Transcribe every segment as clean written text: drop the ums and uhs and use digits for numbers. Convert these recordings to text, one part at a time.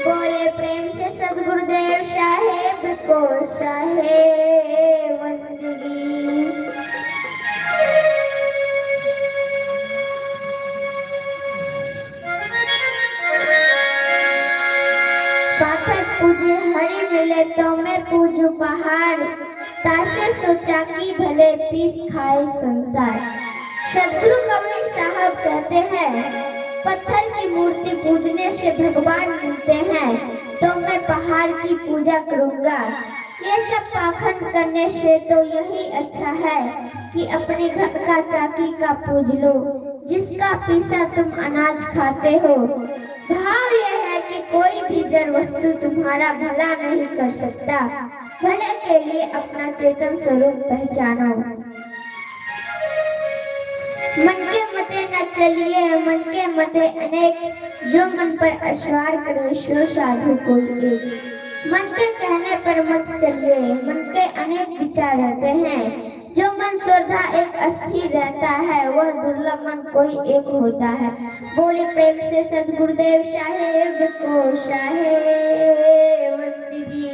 बोले प्रेम से सदगुरुदेव साहेब को साहेब वंदगी। पाथर पूजे हरि मिले तो मैं पूजू पहाड़, तासे सोचा कि भले पीस खाए संसार। सदगुरु कबीर साहब कहते हैं पत्थर की मूर्ति पूजने से भगवान मिलते हैं, तो मैं पहाड़ की पूजा करूंगा। ये सब पाखंड करने से तो यही अच्छा है कि अपने घर का चाकी का पूज लो, जिसका पीसा तुम अनाज खाते हो। भाव यह है कि कोई भी जड़ वस्तु तुम्हारा भला नहीं कर सकता, भले के लिए अपना चेतन स्वरूप पहचानो। मन के मते न चलिए मन के मते अनेक, जो मन पर अश्वार करे सो साधु कोई एक। मन के कहने पर मत चलिए, मन के अनेक विचार रहते हैं, जो मन श्रद्धा एक अस्थिर रहता है वह दुर्लभ मन कोई एक होता है। बोले प्रेम से सदगुरुदेव साहेब को साहेब वंदगी।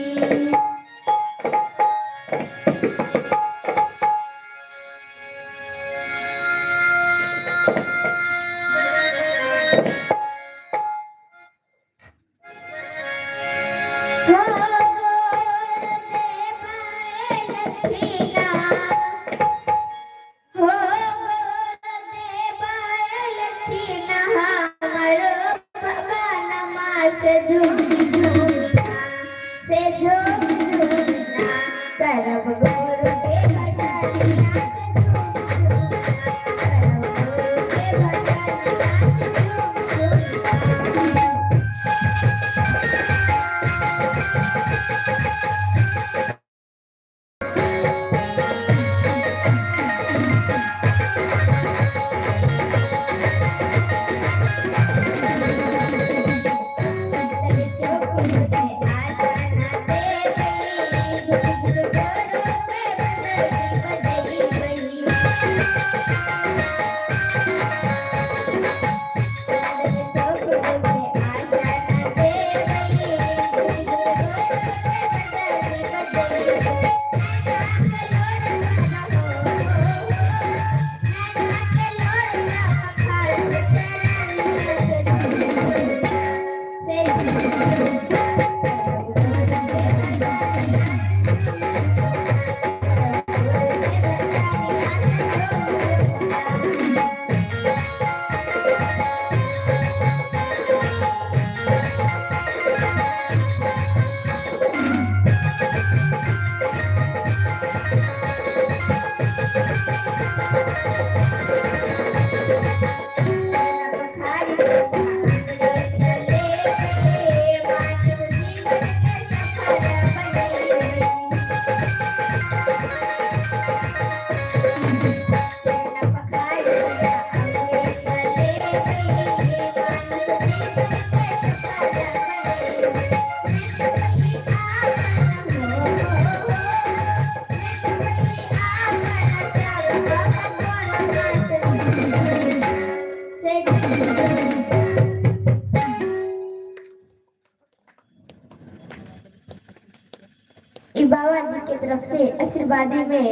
बाबा जी के तरफ से आशीर्वादी में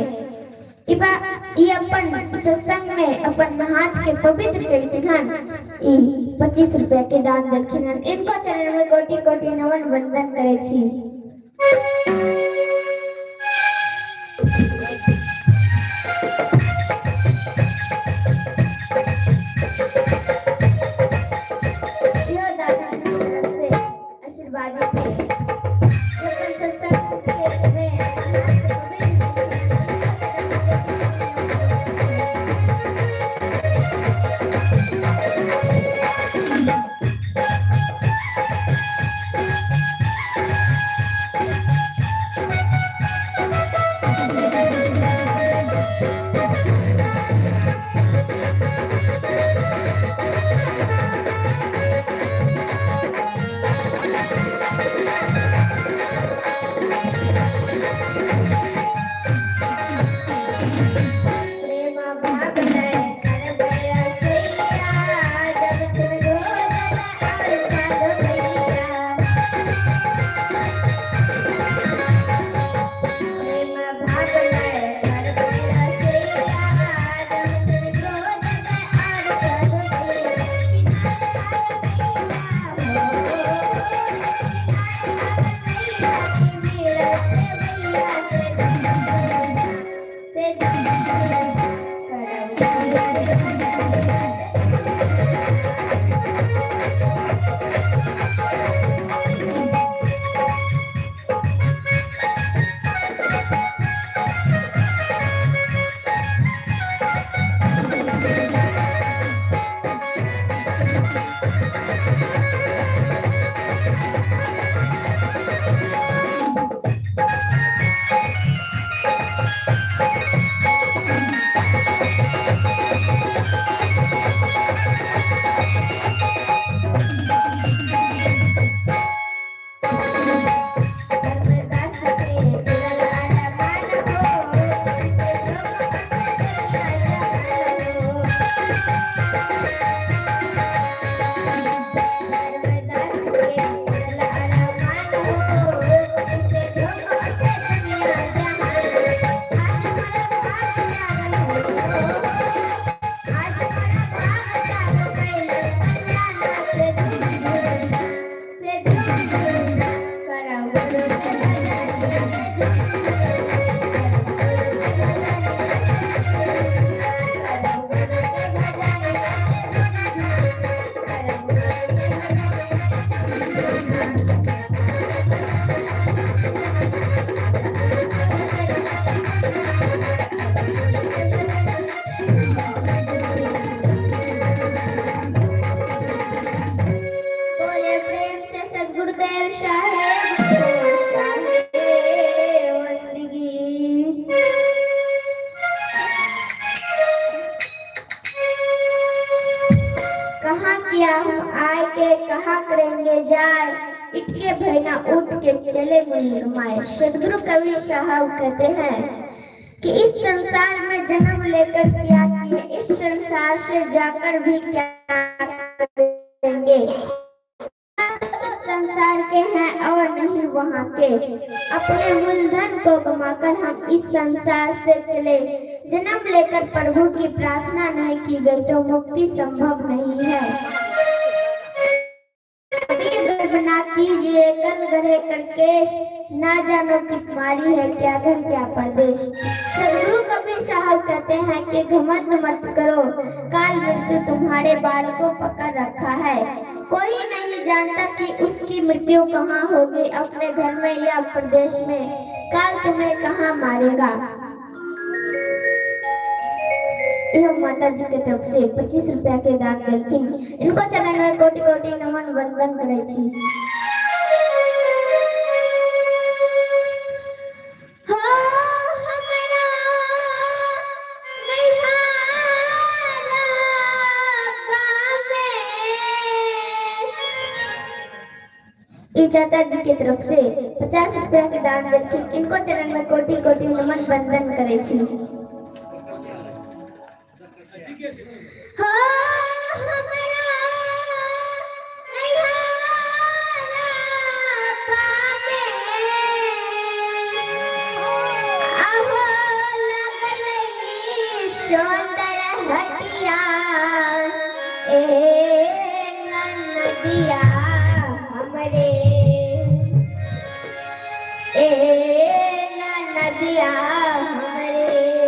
ये अपन सत्संग में अपन हाथ के पवित्र कीर्तन 25 रुपया के दान दक्षिणा इनको चरण में कोटि कोटि नमन वंदन करे छी। यो दादा की तरफ से बाजू पे जब सत्संग के में किया हूँ आए के कहा करेंगे जाए, इटके भैना उठ के चले मुंडमाए। सदगुरु कबीर साहब कहते हैं कि इस संसार में जन्म लेकर क्या किए, इस संसार से जाकर भी क्या करेंगे। इस संसार के हैं और नहीं वहाँ के, अपने मूलधन को गमाकर हम इस संसार से चले। जन्म लेकर प्रभु की प्रार्थना नहीं की गई तो मुक्ति संभव नहीं है। ना कीजिए कल गढ़े करकेश, ना जानो कि तुम्हारी है क्या घर क्या परदेश। सदगुरु कबीर साहब कहते हैं कि घमंड मत करो, काल मृत्यु तुम्हारे बाल को पकड़ रखा है। कोई नहीं जानता कि उसकी मृत्यु कहाँ होगी, अपने घर में या प्रदेश में। काल तुम्हें कहाँ मारेगा। यह माता जी के तरफ से 25 रुपया के दान देलखिन। इनको चरण में कोटि कोटि नमन वंदन करे छी। चाचा जी की तरफ से 50 रुपया के दान देलखिन। इनको चरण में कोटि कोटि नमन वंदन करे छी। नदिया हमरे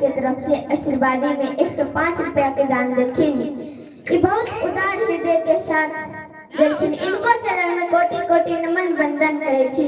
के तरफ से आशीर्वादी में 105 रुपया के दान देखेंगे। ये बहुत उदार हृदय के साथ लेकिन इनको चरण में कोटि कोटि नमन वंदन करे छी।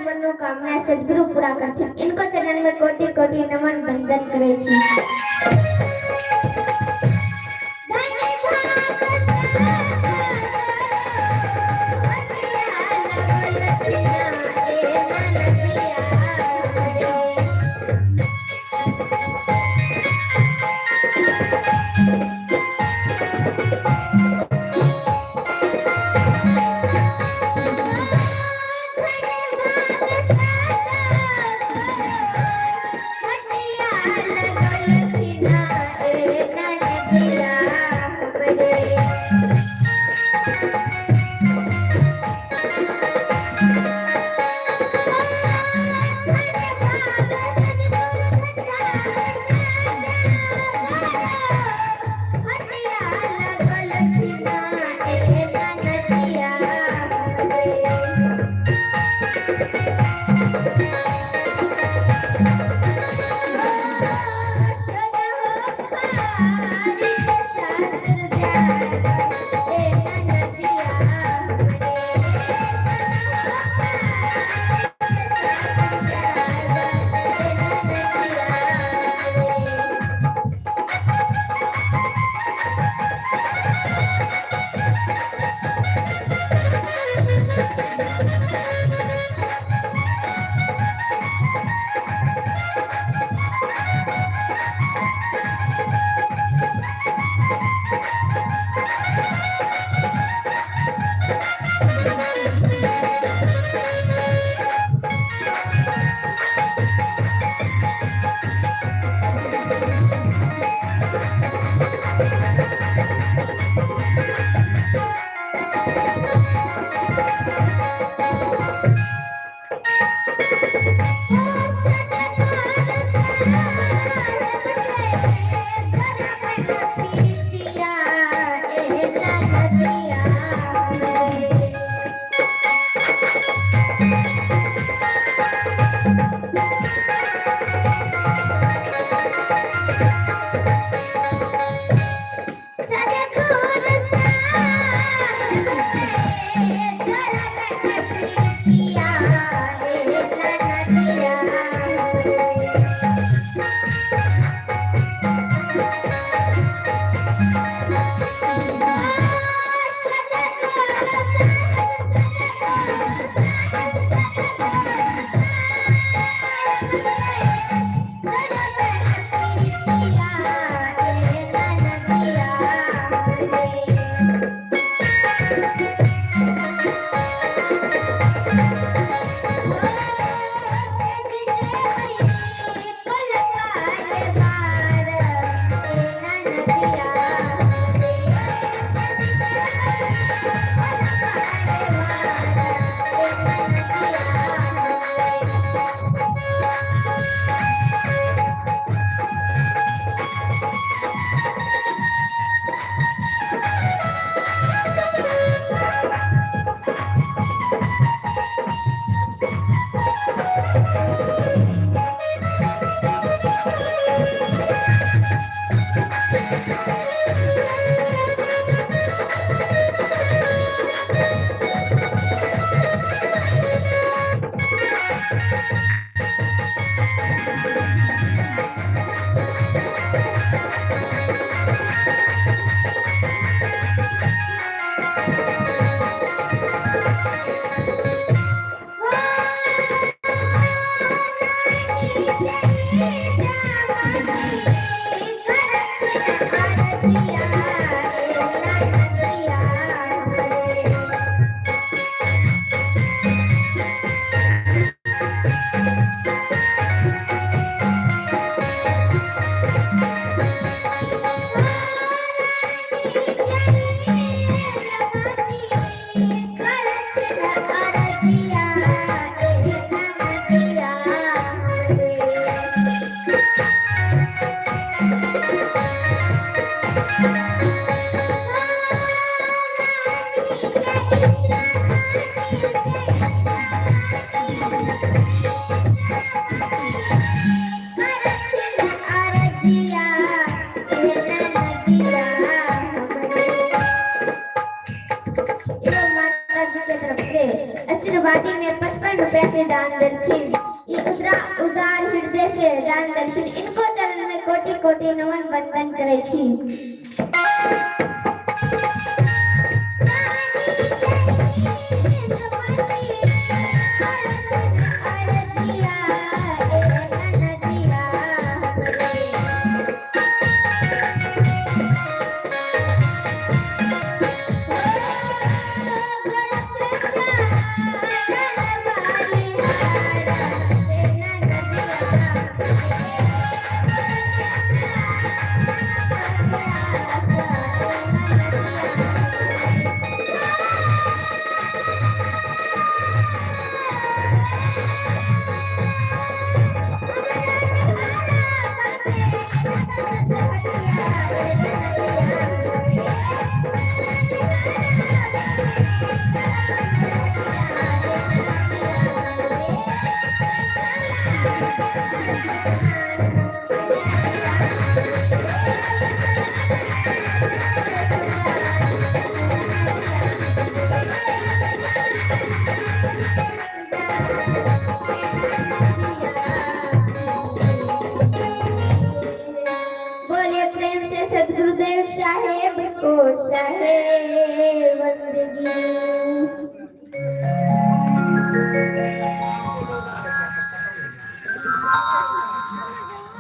मनोकामना सदगुरु पूरा करते इनको चरण में कोटि कोटि नमन वंदन करे छी। आशीर्वादी ने 55 रुपया के दान देलखिन। ये उदार हृदय से दान देलखिन। इनको चरण में कोटि कोटि नमन वंदन करे छी। सदगुरुदेव साहेब को साहेब वंदगी।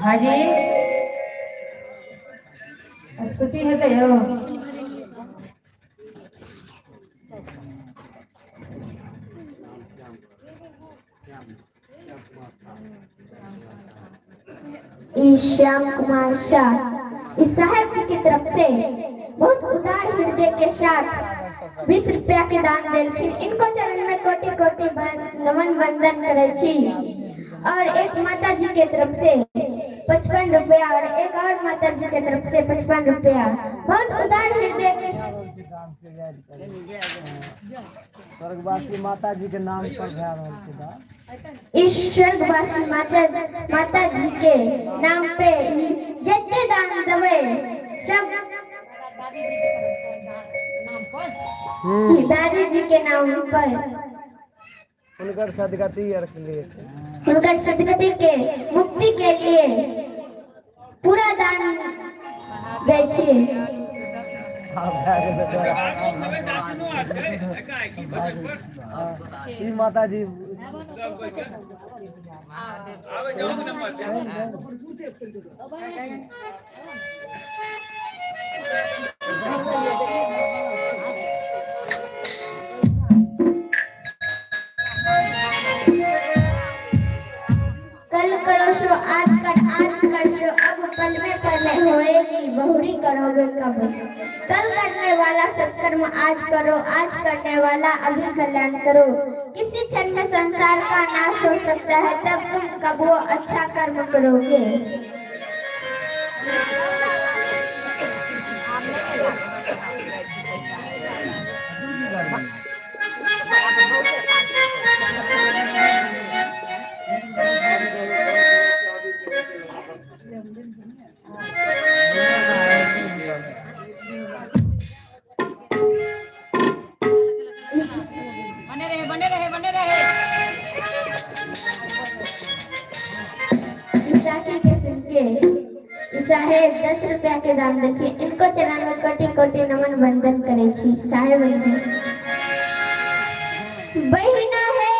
हाजी स्तुति हेतै हो। श्याम कुमार शाह इस साहेब जी की तरफ से बहुत उदार हृदय के साथ 20 रुपया के दान देलखिन। इनको चरण में कोटि कोटि नमन वंदन करे छी। और एक माता जी के तरफ से 55 रुपया और एक और माता जी के तरफ से 55 रुपया। बहुत उदार हृदय के स्वर्गवासी माता जी के नाम पर भए रहल छै। इस स्वर्गवासी माता जी के नाम पे जितने दान देवे सब दादी जी के नाम पर उनकर सदगति उनकर सदगति के मुक्ति के लिए पूरा दान दै छी। माता जी कल करो सो आज कर सो अब कल में करने होएगी बहुरी करोगे कब। कल करने वाला सत्कर्म आज करो, आज करने वाला अभी कल्याण करो। किसी क्षण में संसार का नाश हो सकता है, तब तुम कब वो अच्छा कर्म करोगे। साहेब 10 रुपया के दान देखे। इनको चरण में कोटि कोटि नमन वंदन करे छी। साहेब बहिना है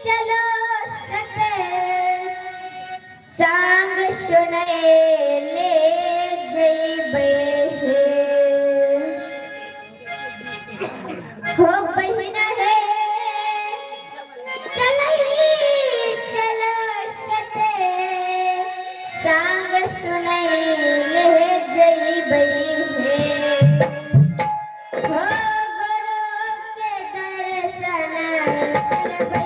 चलो सके संग सुने ले जइबे हो बहिना है संग सुने ले जइबे हो गुरु के दर्शन करबे।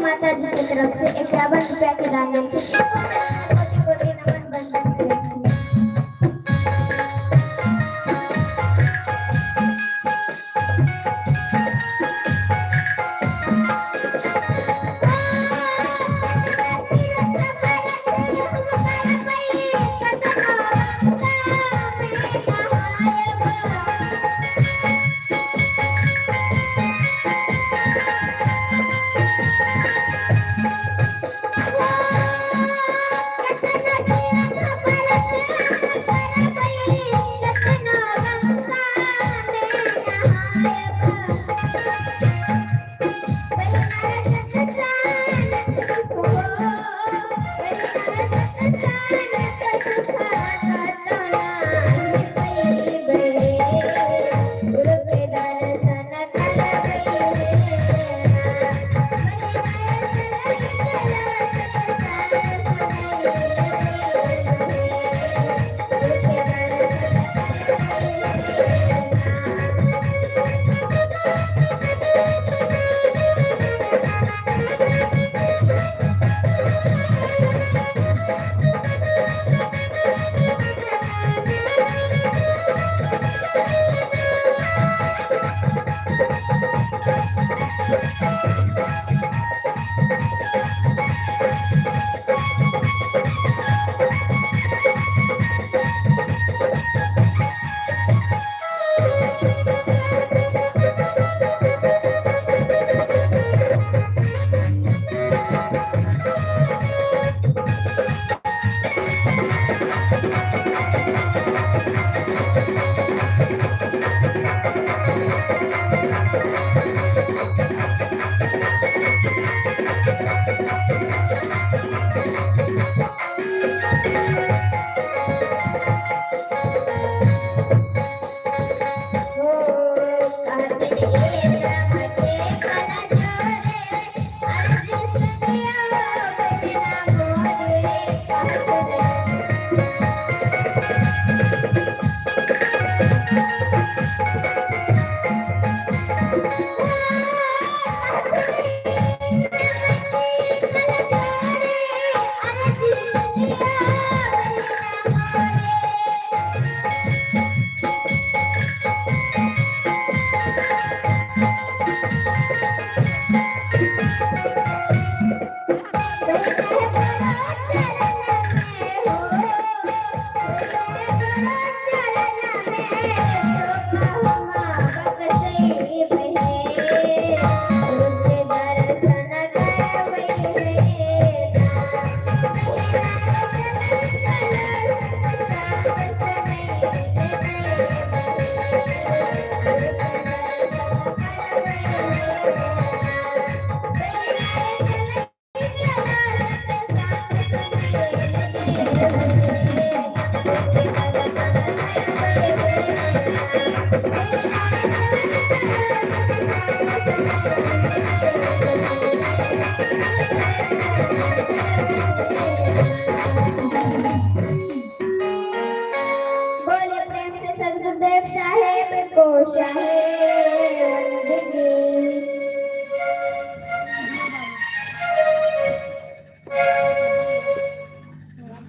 माता जी की तरफ से 51 रुपया के दान कोटि कोटि नमन बंधन करें।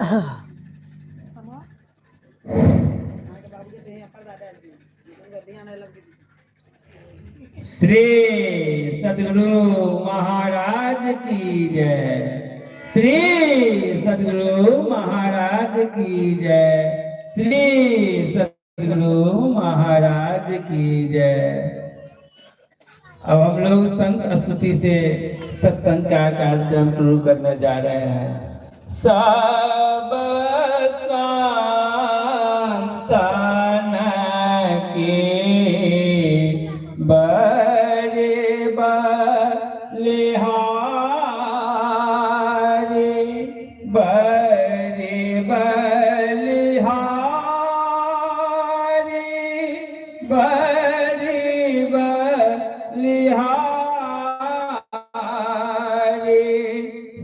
श्री सद्गुरु महाराज की जय। श्री सद्गुरु महाराज की जय। श्री सद्गुरु महाराज की जय। अब हम लोग संत स्तुति से सत्संग का कार्यक्रम शुरू करने जा रहे हैं। सब संतान के बड़े बलिहारी, बड़े बलिहारी, बड़े बलिहारी,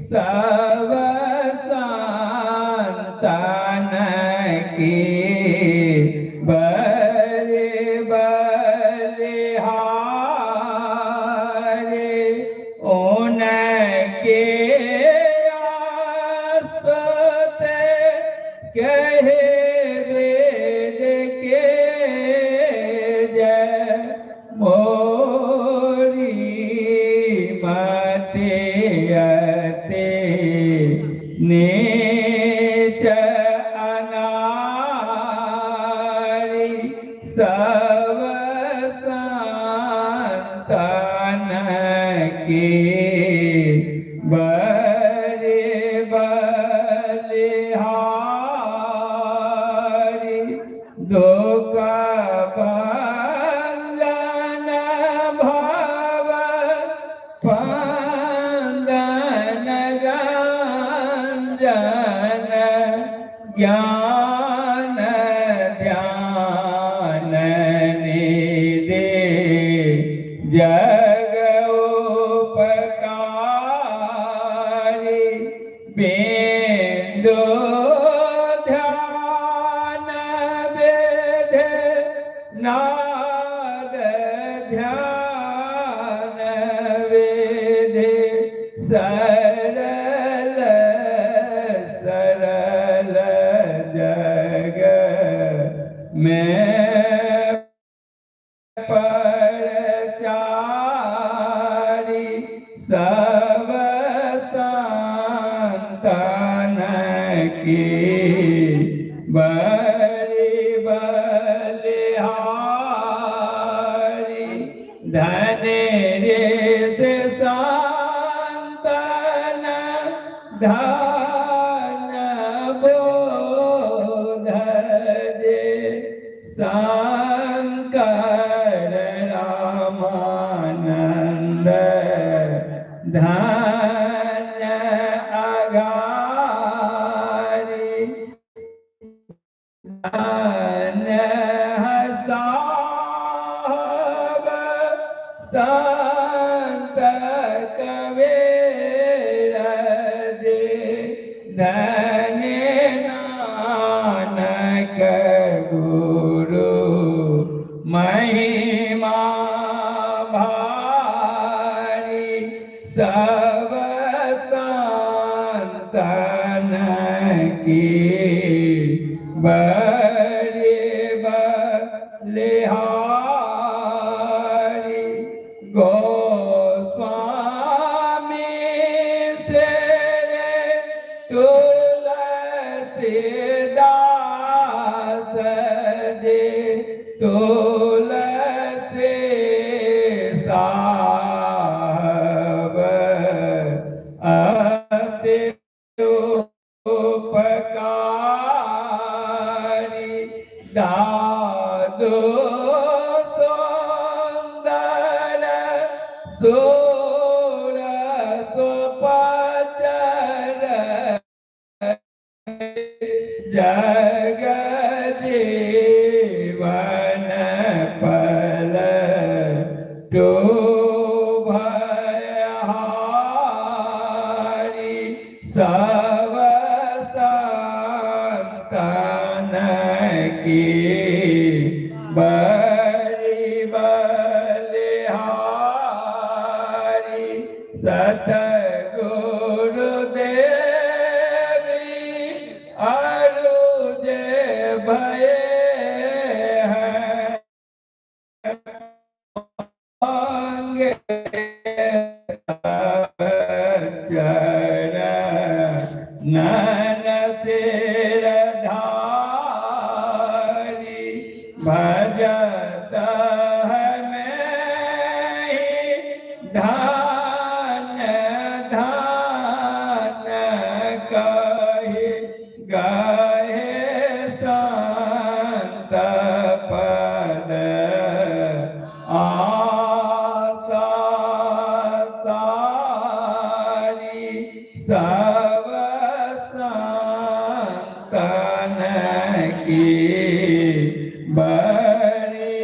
सब संतान के बड़े बलिहारी, उनके आस्ते कहे वेद के जय। मोरी मते अते नीच अनारी, सब संतान के बड़े बलिहारी, दुख भंजन भव पंदन गंजन, ज्ञान ध्यान निधि जग उपकारी, बिंदु ध्यान वेद नाद ध्यान वेद, सरल सरल जग में परचारी, सब संतान की बड़ी बलिहारी, धन रे से संतान धन बोध जे, शंकर रामानंद धन अगारी, धन साहब संत कबीर दे, धन नानक गुरु महिमा भारी, सब संतान की बड़ी बलिहारी, गोस्वामी से तुलसीदास जी, तुलसी साहब अति उपकारी, दादू सुंदर सोल सुपचर, जग जीवन पल भयहारी, सब संतान की बड़ी बलिहारी, सतगुरुदेवी सिरधारी भजत हमें धान्य धान्य कहे गए संत पद आशा सारी सब संतन की बड़ी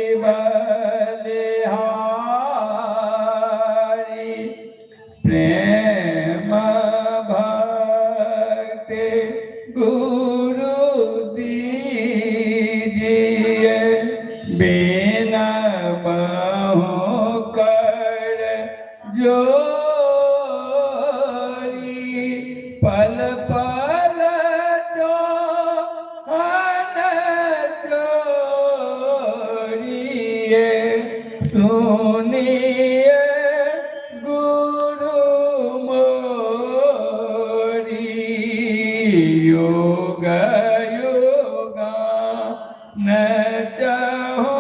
बलिहारी प्रेम भक्ति गुरु दीजिए बिना बहु कर जोरी पल पल चौहान चोरिए सुनिए गुरु मोरी योग योगा न चाहो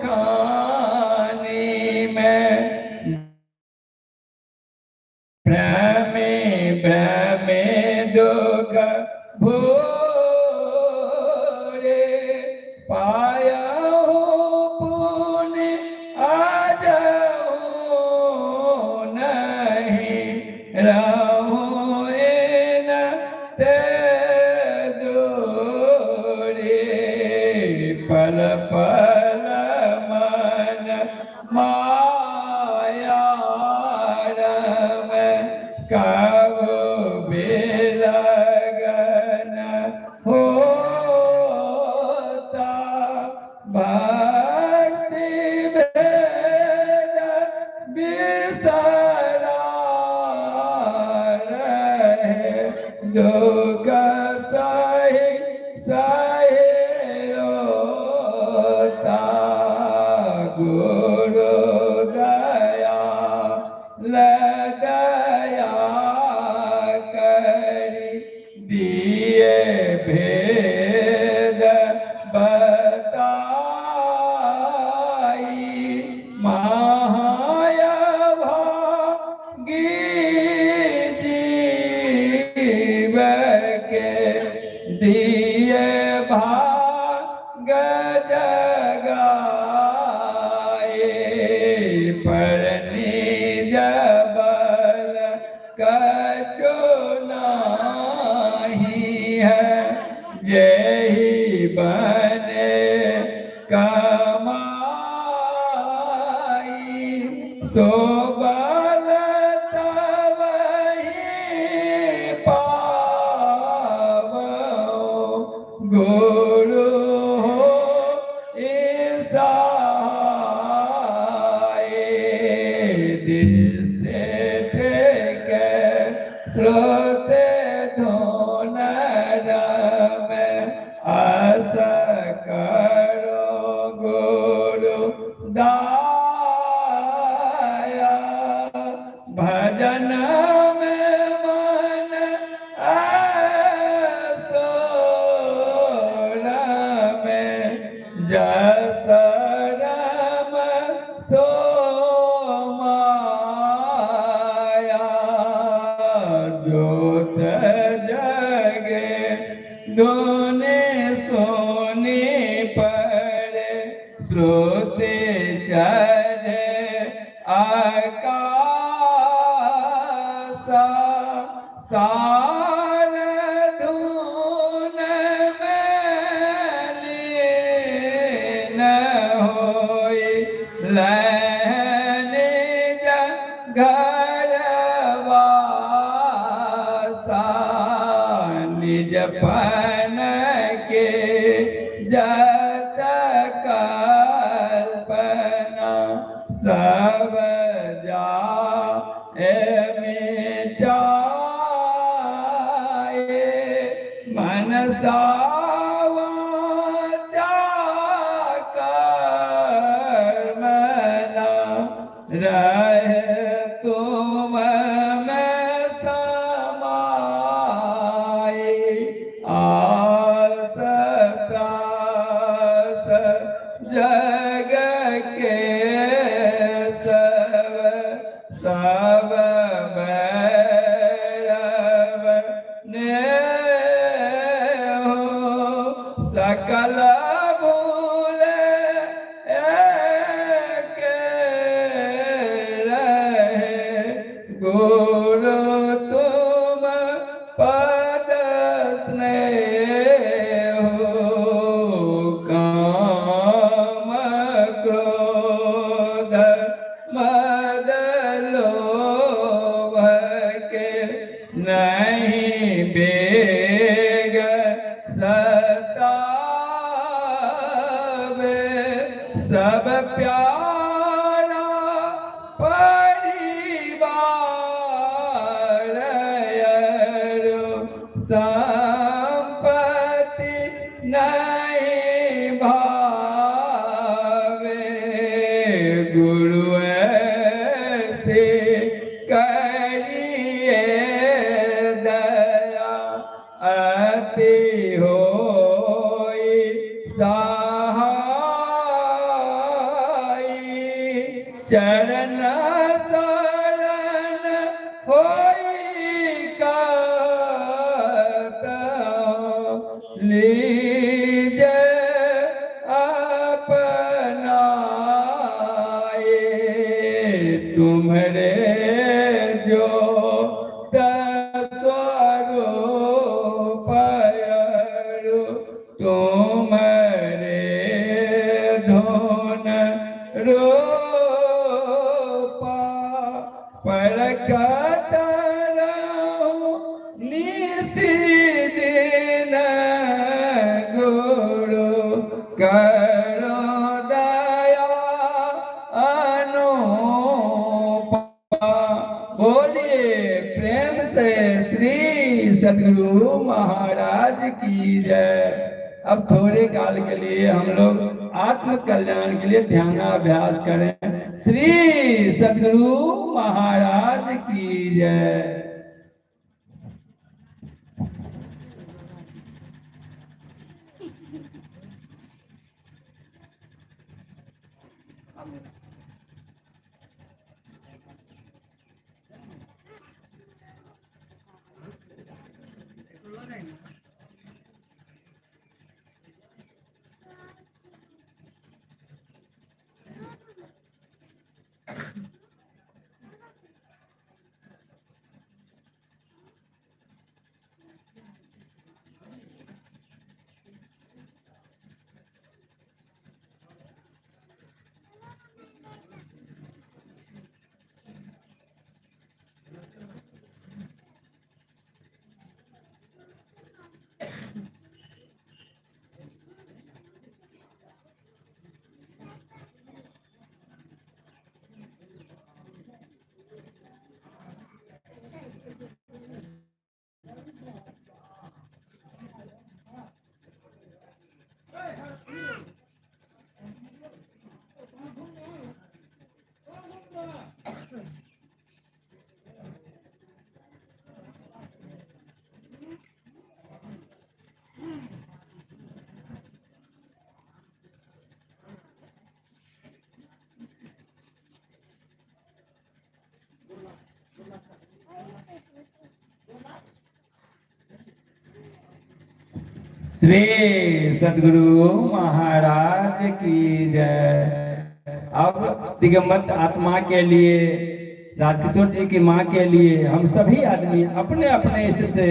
खाने में भ्रमे भ्रमे दुख भोरे पाया हो पुण्य आज हो नहीं रहो न ते दूरे पल पल मन माया रम कब बेलगन होता भक्ति भेद बिसरा रहे दुख सही सही रोता गुरु दया लगया करी दिए भेद बताई माया भागी जीव के दिए भाग जगाए पर निज बल कछु नाही है जय बने कमाई सो बल तब ही पावो गुरु हो ईसाए दिलते ठेके श्रोते धोन में आस करो गुरु दाया भजन में मन ऐसोर में जस रम सो माया जोत जगे दोने सोने पर श्रोते चरे आकाशा सार धून में लीन होई लहने घरवासा निज पन के जत कल्पना सब जा मिटाए मन सावाचा कर्मना रहे तुम में समाए सकल भूल एक रहे गुरु तुम पद स्नेह काम क्रोध मद लोभ के नहीं बेग सतावे सब प्यारा परिवार अरो संपत्ति नहीं भावे गुरु ऐसे करिए दया अति होई सहाई चरण शरण होई लीज अपनाए तुम्हारे जो स्वरूप तुम्हारे धुन रूपा परखत निशिदिन गुरु करो दया अनुपा बोलिए प्रेम से श्री सद्गुरु महाराज की जय। अब थोड़े काल के लिए हम लोग आत्म कल्याण के लिए ध्यानाभ्यास करें। श्री सद्गुरु महाराज की जय। श्री सद्गुरु महाराज की जय। अब दिगंबर आत्मा के लिए, राजकिशोर जी की माँ के लिए हम सभी आदमी अपने अपने इष्ट से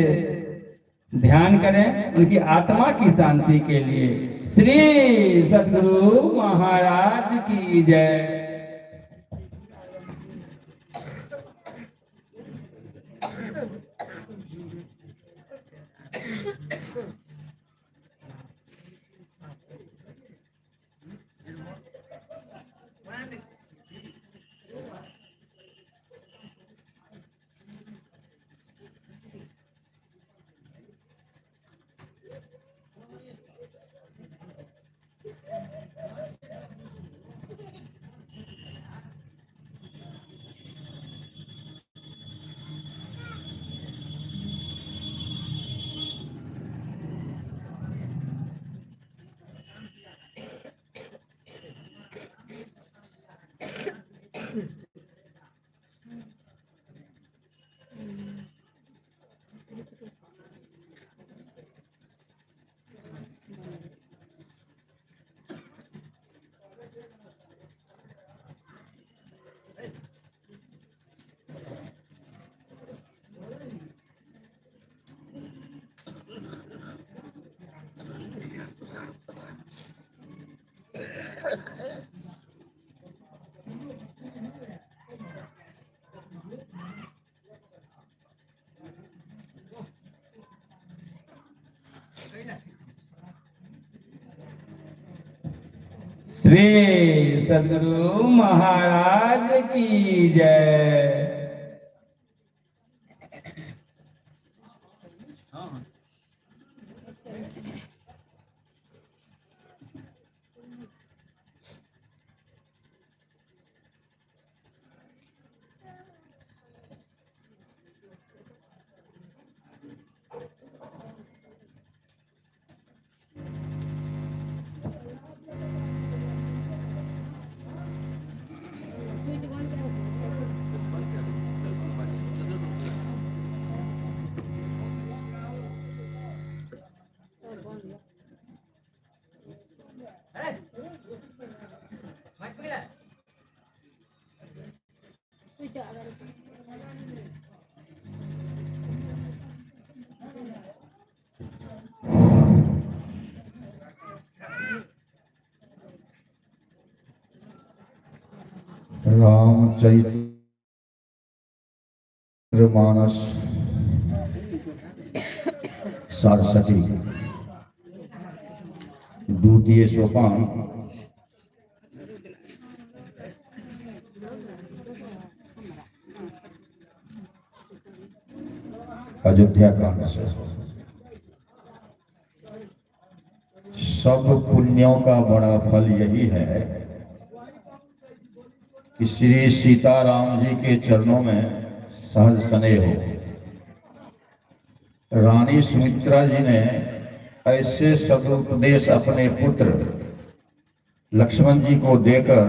ध्यान करें, उनकी आत्मा की शांति के लिए। श्री सद्गुरु महाराज की जय। श्री सद्गुरु महाराज की जय। रामचरितमानस सरस्वती द्वितीय सोपान अयोध्या कांड से। सब पुण्यों का बड़ा फल यही है कि श्री सीताराम जी के चरणों में सहज स्नेह हो। रानी सुमित्रा जी ने ऐसे सदुपदेश अपने पुत्र लक्ष्मण जी को देकर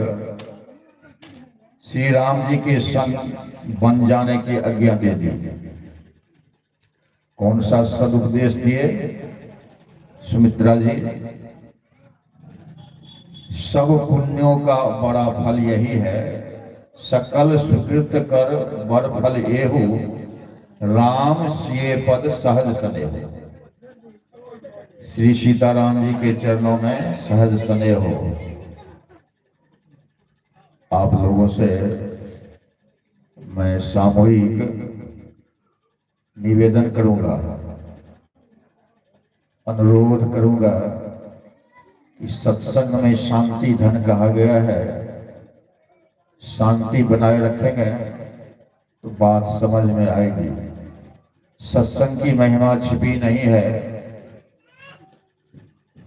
श्री राम जी के संग बन जाने की आज्ञा दे दी। कौन सा सदुपदेश दिए सुमित्रा जी? सब पुण्यों का बड़ा फल यही है, सकल सुकृत कर बर फल एहु, राम सिए पद सहज स्नेह। श्री सीताराम जी के चरणों में सहज स्नेह हो। आप लोगों से मैं सामूहिक निवेदन करूंगा, अनुरोध करूंगा कि सत्संग में शांति धन कहा गया है। शांति बनाए रखेंगे तो बात समझ में आएगी। सत्संग की महिमा छिपी नहीं है।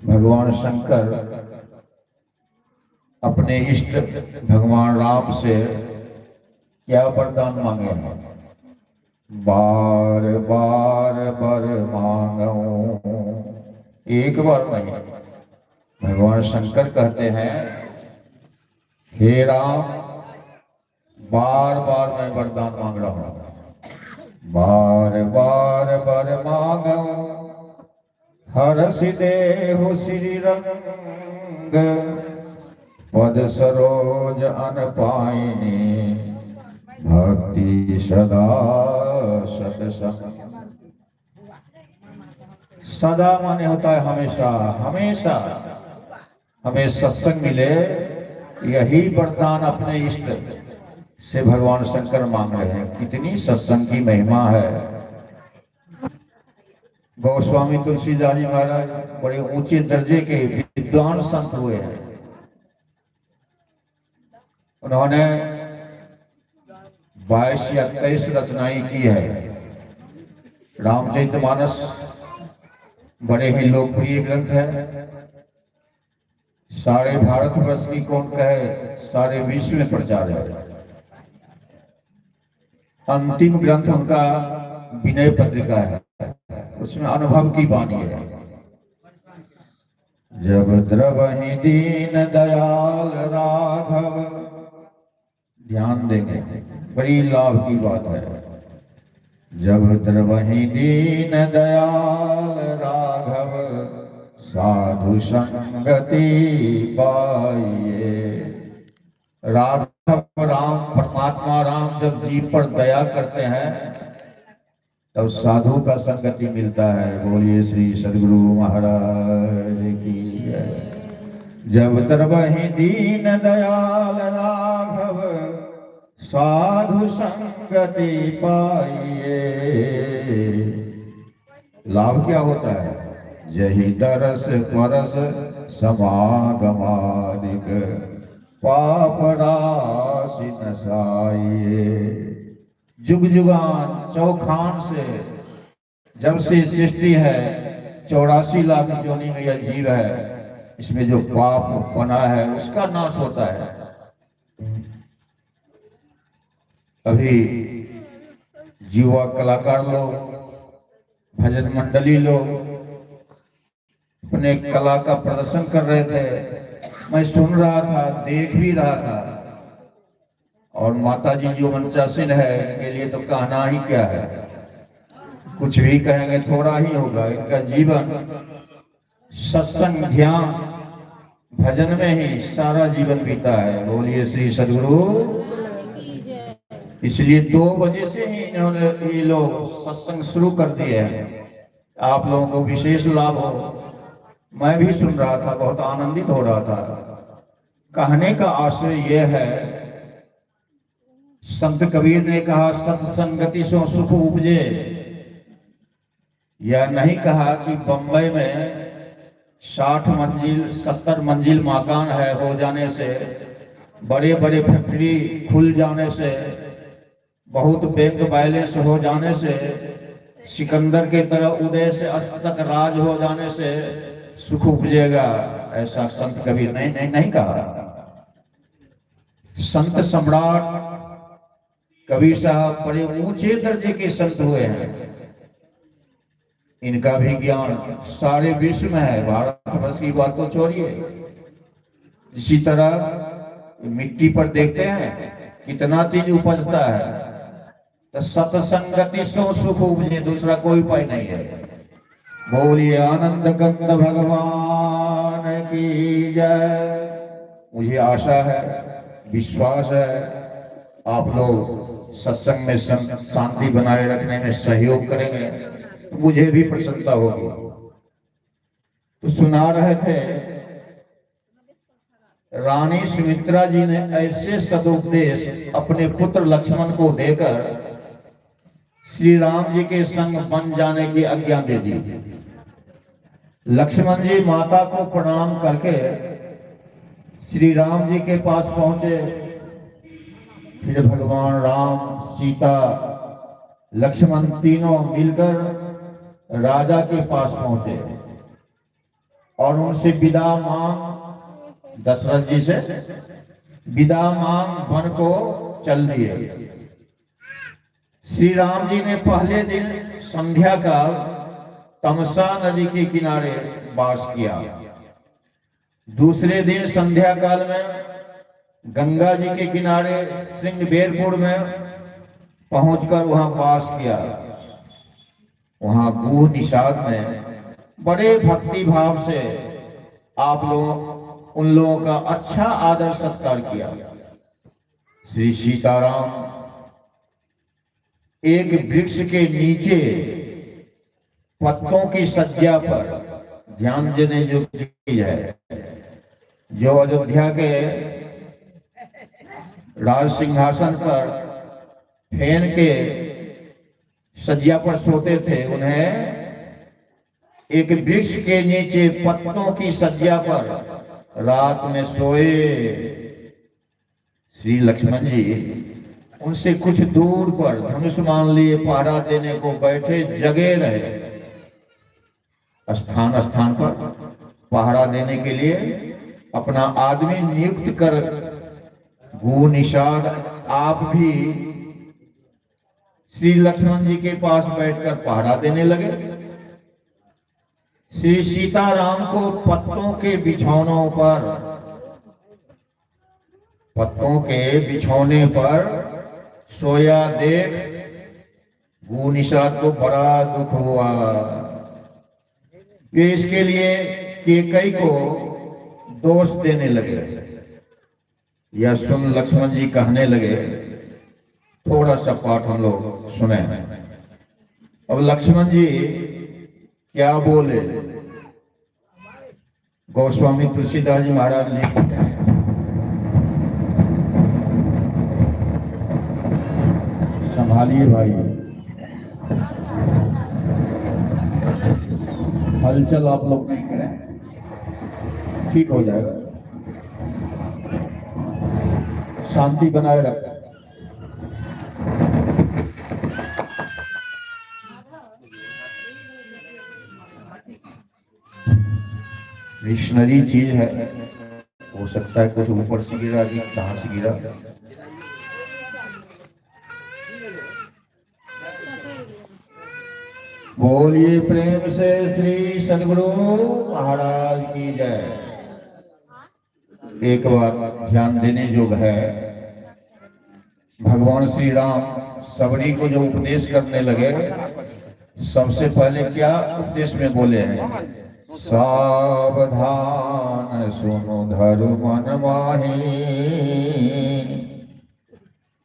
भगवान शंकर अपने इष्ट भगवान राम से क्या वरदान मांगे हैं? बार बार बर मांगो, एक बार नहीं। भगवान शंकर कहते हैं, हे राम, बार बार मैं वरदान मांग रहा हूं। बार बार बर मांगो, हरष देहु श्री रंग, पद सरोज अन पाइनी, भक्ति सदा सत्संग। सदा माने होता है हमेशा, हमेशा हमें सत्संग मिले, यही वरदान अपने इष्ट से भगवान शंकर मांग रहे हैं। कितनी सत्संग की महिमा है। गोस्वामी तुलसीदास जी महाराज बड़े ऊंचे दर्जे के विद्वान संत हुए हैं। उन्होंने 22 या 23 रचनाएं की है। रामचरितमानस बड़े ही लोकप्रिय ग्रंथ है। सारे भारतवर्ष की कौन कहे, सारे विश्व में प्रचार है। अंतिम ग्रंथ उनका विनय पत्रिका है, उसमें अनुभव की वाणी है। जब द्रवहि दीन दयाल राघव, ध्यान देंगे, बड़ी लाभ की बात है। जब द्रवहि दीन दयाल राघव, साधु संगति पाइए। राघव राम, परमात्मा राम जब जीव पर दया करते हैं तब साधु का संगति मिलता है। बोलिए श्री सद्गुरु महाराज की जय। जब द्रवहि दीन दयाल राघव, साधु संगति पाइए। लाभ क्या होता है? जही दरस परस समागमादिक पाप राशि नसाइए। जुग जुगान चौखान से जब से सृष्टि है 84 लाख योनि में यह जीव है, इसमें जो पाप बना है उसका नाश होता है। अभी युवा कलाकार लोग, भजन मंडली लोग अपने कला का प्रदर्शन कर रहे थे, मैं सुन रहा था, देख भी रहा था। और माताजी जो मंचासीन है इनके लिए तो कहना ही क्या है, कुछ भी कहेंगे थोड़ा ही होगा। इनका जीवन सत्संग ध्यान भजन में ही सारा जीवन बीता है। बोलिए श्री सद्गुरु। इसलिए 2 बजे से ही इन्होंने ये लोग सत्संग शुरू कर दिए हैं। आप लोगों को विशेष लाभ हो। मैं भी सुन रहा था, बहुत आनंदित हो रहा था। कहने का आशय यह है, संत कबीर ने कहा सत्संगति सो सुख उपजे। यह नहीं कहा कि बंबई में 60 मंजिल 70 मंजिल मकान है हो जाने से, बड़े बड़े फैक्ट्री खुल जाने से, बहुत बैंक बैलेंस हो जाने से, सिकंदर के तरह उदय से अस्त तक राज हो जाने से सुख उपजेगा। ऐसा संत कबीर नहीं कहा। संत सम्राट कबीर साहब बड़े ऊंचे दर्जे के संत हुए हैं। इनका भी ज्ञान सारे विश्व में है, भारतवर्ष की बात तो छोड़िए। इसी तरह मिट्टी पर देखते हैं कितना चीज उपजता है, तो सत्संगति सो सुख उपजे, दूसरा कोई उपाय नहीं है। बोलिए आनंद कंद भगवान की जय। मुझे आशा है, विश्वास है, आप लोग सत्संग में शांति बनाए रखने में सहयोग करेंगे, तो मुझे भी प्रसन्नता होगी। तो सुना रहे थे, रानी सुमित्रा जी ने ऐसे सदुपदेश अपने पुत्र लक्ष्मण को देकर श्री राम जी के संग बन जाने की आज्ञा दे दी। लक्ष्मण जी माता को प्रणाम करके श्री राम जी के पास पहुंचे। फिर भगवान राम, सीता, लक्ष्मण तीनों मिलकर राजा के पास पहुंचे और उनसे विदा मांग, दशरथ जी से विदा मांग वन को चल दिए। श्री राम जी ने पहले दिन संध्या काल तमसा नदी के किनारे वास किया। दूसरे दिन संध्या काल में गंगा जी के किनारे श्रृंगबेरपुर में पहुंचकर वहां वास किया। वहां गुह निषाद में बड़े भक्ति भाव से आप लोग उन लोगों का अच्छा आदर सत्कार किया। श्री सीताराम एक वृक्ष के नीचे पत्तों की सज्जा पर, ध्यान देने जो चीज है, जो अयोध्या के राज सिंहासन पर फेन के सज्जा पर सोते थे, उन्हें एक वृक्ष के नीचे पत्तों की सज्जा पर रात में सोए। श्री लक्ष्मण जी उनसे कुछ दूर पर धनुष मान लिए पहरा देने को बैठे, जगे रहे। स्थान स्थान पर पहरा देने के लिए अपना आदमी नियुक्त कर गुह निषाद आप भी श्री लक्ष्मण जी के पास बैठकर पहरा देने लगे। श्री सीताराम को पत्तों के बिछौने पर सोया देख गुह निषाद को बड़ा दुख हुआ। वे इसके लिए कैकेयी को दोष देने लगे। यह सुन लक्ष्मण जी कहने लगे, थोड़ा सा पाठ हम लोग सुने। अब लक्ष्मण जी क्या बोले, गोस्वामी तुलसीदास जी महाराज लिखते हैं, संभालिए भाई। हलचल आप लोग नहीं करें, ठीक हो जाएगा। शांति बनाए रखें। मिशनरी चीज है, हो सकता है कुछ ऊपर से गिरा, कि कहाँ से गिरा। बोलिए प्रेम से श्री सद्गुरु महाराज की जय। एक बात ध्यान देने योग्य है, भगवान श्री राम सबरी को जो उपदेश करने लगे, सबसे पहले क्या उपदेश में बोले हैं? सावधान सुनो धर्म मन माही।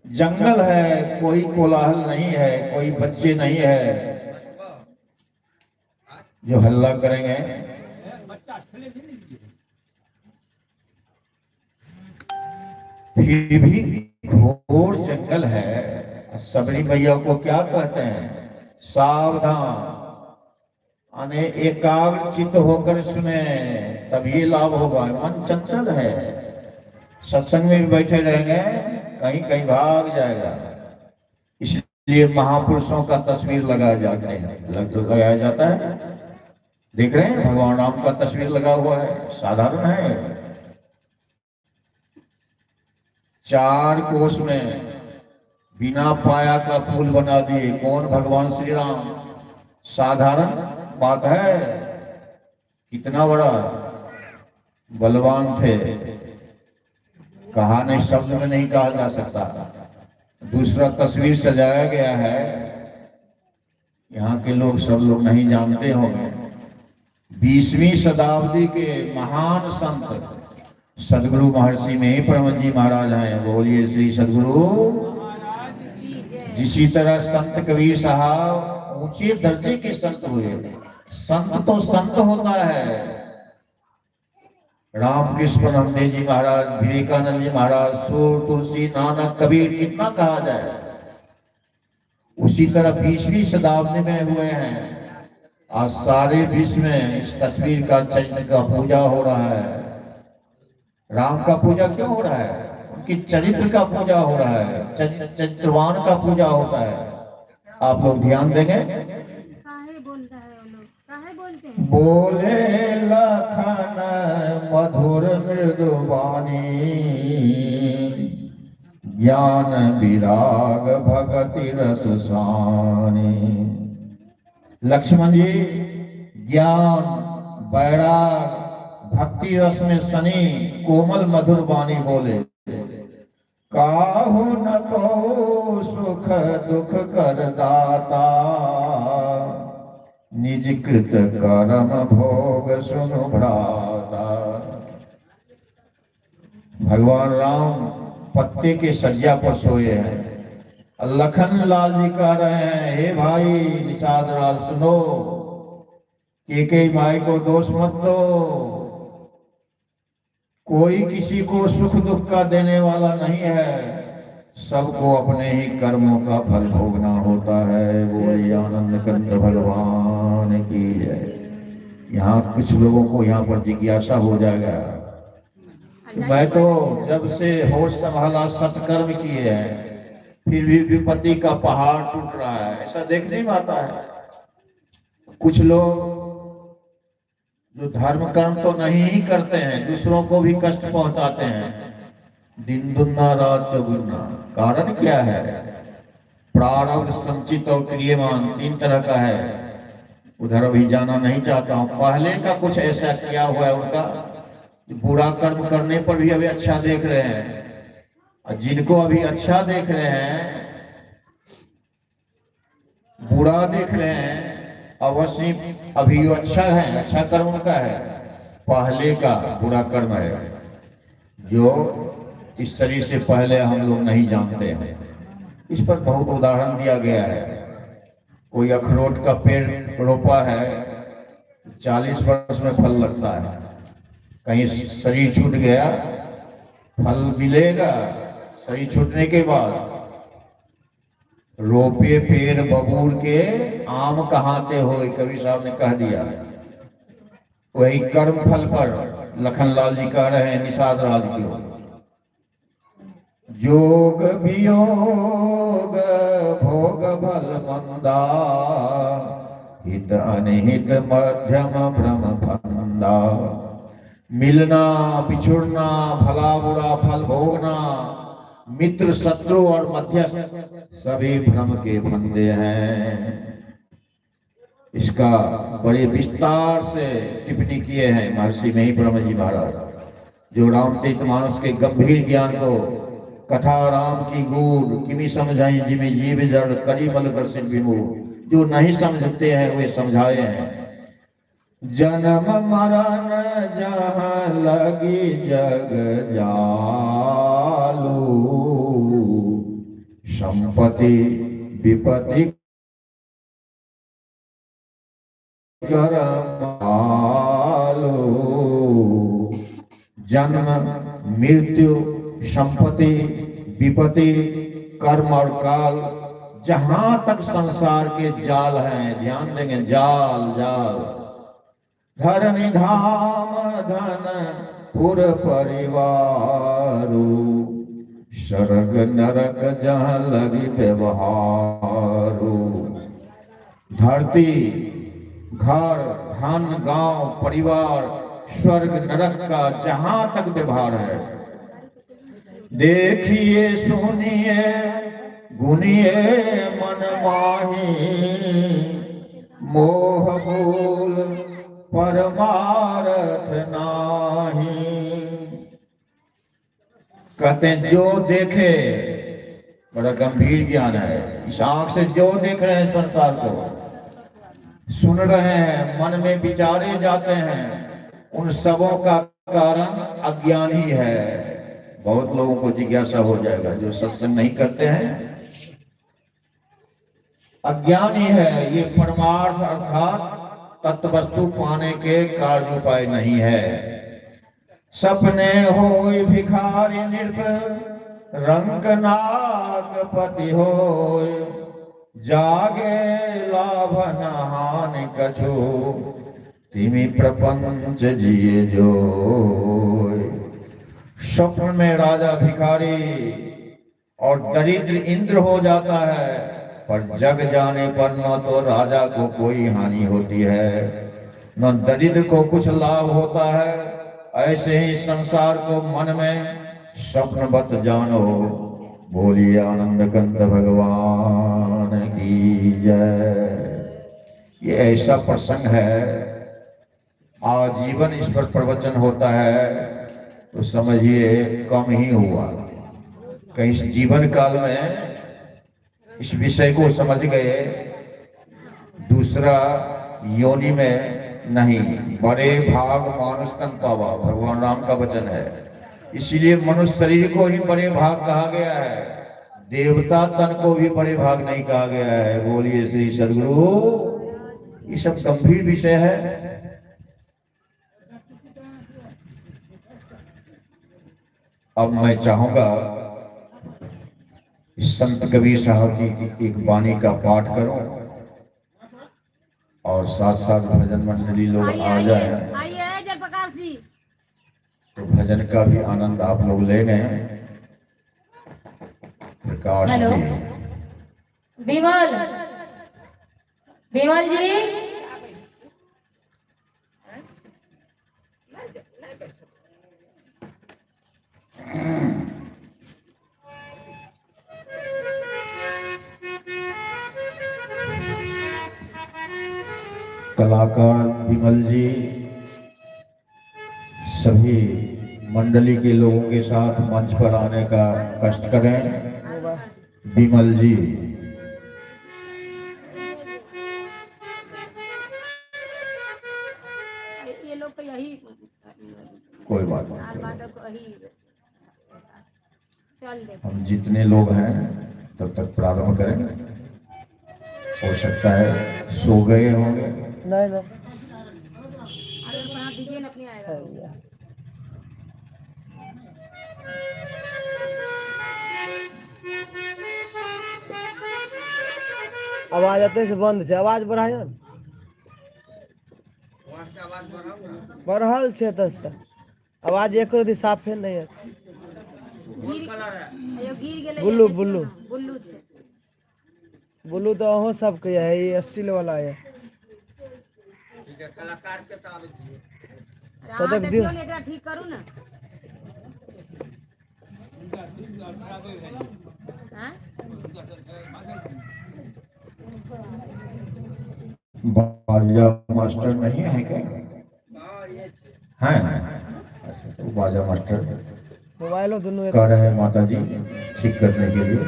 जंगल है, कोई कोलाहल नहीं है, कोई बच्चे नहीं है जो हल्ला करेंगे। फिर भी घोर जंगल है। सबरी मैया को क्या कहते हैं? सावधान, यानी एकाग्र चित्त होकर सुने, तब ये लाभ होगा। मन चंचल है, सत्संग में भी बैठे रहेंगे, कहीं कहीं भाग जाएगा। इसलिए महापुरुषों का तस्वीर लगाया जाता है। देख रहे हैं, भगवान राम का तस्वीर लगा हुआ है, साधारण है। 4 कोस में बिना पाया का पुल बना दिए। कौन? भगवान श्री राम। साधारण बात है, कितना बड़ा बलवान थे, कहा नहीं, शब्द में नहीं कहा जा सकता। दूसरा तस्वीर सजाया गया है, यहाँ के लोग सब लोग नहीं जानते होंगे। 20वीं शताब्दी के महान संत सदगुरु महर्षि में परम जी महाराज हैं। बोलिए श्री सदगुरु। जिसी तरह संत कबीर साहब ऊंचे दर्जे के संत हुए। संत तो संत होता है। रामकृष्ण परमहंस जी महाराज, विवेकानंद जी महाराज, सूर, तुलसी, नानक, कबीर, कितना कहा जाए। उसी तरह 20वीं शताब्दी में हुए हैं। आज सारे विश्व में इस तस्वीर का, चरित्र का पूजा हो रहा है। राम का पूजा क्यों हो रहा है? उनकी चरित्र का पूजा हो रहा है, चरित्रवान का पूजा होता है। आप लोग ध्यान देंगे। बोले लखन मधुर मृदुवाणी, ज्ञान विराग भगति रस सानी। लक्ष्मण जी ज्ञान, वैराग, भक्ति रस में सनी, कोमल मधुर वाणी बोले। काहू न को सुख दुख कर दाता, निज कृत कर्म भोग सुनु भ्राता। भगवान राम पत्ते के सज्जा पर सोए हैं। लखन लाल जी कह रहे हैं, हे भाई निषाद राज सुनो, के माई को दोष मत दो। कोई किसी को सुख दुख का देने वाला नहीं है, सबको अपने ही कर्मों का फल भोगना होता है। बोलिए आनंद कंद भगवान की जय। यहाँ कुछ लोगों को यहाँ पर जिज्ञासा हो जाएगा, मैं तो जब से होश संभाला सत्कर्म किए हैं, फिर भी विपत्ति का पहाड़ टूट रहा है, ऐसा देखने में आता है। कुछ लोग जो धर्म कर्म तो नहीं ही करते हैं, दूसरों को भी कष्ट पहुंचाते हैं। दिन दुगना रात चौगुना। कारण क्या है? प्रारब्ध, संचित और क्रियमान 3 तरह का है। उधर अभी जाना नहीं चाहता हूँ। पहले का कुछ ऐसा किया हुआ है उनका, बुरा कर्म करने पर भी अभी अच्छा देख रहे हैं, और जिनको अभी अच्छा देख रहे हैं, बुरा देख रहे हैं, अवश्य अभी वो अच्छा है, अच्छा कर्म उनका है। पहले का बुरा कर्म है जो इस शरीर से पहले हम लोग नहीं जानते हैं। इस पर बहुत उदाहरण दिया गया है। कोई अखरोट का पेड़ रोपा है, 40 वर्ष में फल लगता है। कहीं शरीर छूट गया, फल मिलेगा। शरीर छूटने के बाद रोपे पेड़ बबूर के आम कहाते हो, कवि साहब ने कह दिया। वही कर्म फल पर लखनलाल जी कह रहे हैं निषाद राज को, जोग वियोग भोग भल मंदा, हित अनिहित मध्यम भ्रम फंदा। मिलना बिछुड़ना, भला बुरा फल भोगना, मित्र शत्रु और मध्यस्थ सभी भ्रम के फंदे हैं। इसका बड़े विस्तार से टिप्पणी किए हैं महर्षि मही ब्रह्म जी महाराज, जो रामचरितमानस के गंभीर ज्ञान को कथा राम की गूढ़ किमी समझाई जिमे जीव जड़ करी बल दर्शन विमूढ़, जो नहीं समझते हैं वे समझाए हैं। जन्म मरण जहाँ लगी जग जालू, संपत्ति विपत्ति करमालो। जन्म मृत्यु संपत्ति विपत्ति कर्म और काल, जहां तक संसार के जाल हैं, ध्यान देंगे जाल जाल। धरनी धाम धन पुर परिवारू, स्वर्ग नरक जहाँ लगी व्यवहारू। धरती घर धन गांव परिवार स्वर्ग नरक का जहां तक व्यवहार है, देखिए सुनिए गुनिए मन माही, मोह मूल परमारथ नाही। कहते हैं जो देखे, बड़ा गंभीर ज्ञान है, इस आंख से जो देख रहे हैं संसार को, सुन रहे हैं, मन में विचारे जाते हैं, उन सबों का कारण अज्ञान ही है। बहुत लोगों को जिज्ञासा हो जाएगा, जो सत्संग नहीं करते हैं अज्ञान ही है। ये परमार्थ अर्थात तत्वस्तु पाने के कार्य उपाय नहीं है। सपने होय भिखारी निर्भ, रंग नागपति होय, जागे लाभ न हानि कछु, तिमि प्रपंच जिए जोय। स्वप्न में राजा भिखारी और दरिद्र इंद्र हो जाता है, पर जग जाने पर न तो राजा को कोई हानि होती है न दरिद्र को कुछ लाभ होता है। ऐसे ही संसार को मन में स्वप्नवत जानो। बोलिए आनंद कंद भगवान की जय। ये ऐसा प्रसंग है, आजीवन इस पर प्रवचन होता है तो समझिए कम ही हुआ। कहीं जीवन काल में इस विषय को समझ गए, दूसरा योनि में नहीं। बड़े भाग मानुष तन पावा, भगवान राम का वचन है। इसीलिए मनुष्य शरीर को ही बड़े भाग कहा गया है, देवता तन को भी बड़े भाग नहीं कहा गया है। बोलिए श्री सद्गुरु। ये सब गंभीर विषय है। अब मैं चाहूंगा संत कबीर साहब की एक वाणी का पाठ करो और साथ साथ भजन मंडली लोग आ जाए तो भजन का भी आनंद आप लोग ले गए। प्रकाश हेलो विमल, विमल जी कलाकार विमल जी सभी मंडली के लोगों के साथ मंच पर आने का कष्ट करें। विमल जी ये लोग तो यही कोई बात नहीं, चल दे। हम जितने लोग हैं तब तक प्रारंभ करें। हो सकता है सो गए होंगे। नहीं नहीं दीजिए ना, अपनी आएगा। आवाज आते से बंद है, आवाज बढ़ाइए। वहाँ से आवाज बढ़ल छे तो से आवाज एक रति साफे नहीं है। गिर गेलै बुल्लू बुल्लू बुल्लू छै बुल्लू तो अहों सबके है, ये स्टील वाला है। अहाँ देख दियौ। देखियौ ने एकरा ठीक करू ने हाँ? बाजा मास्टर नहीं है क्या? है अच्छा, तो बाजा मास्टर मोबाइलो दोनों एक कह रहे हैं माता जी ठीक करने के लिए।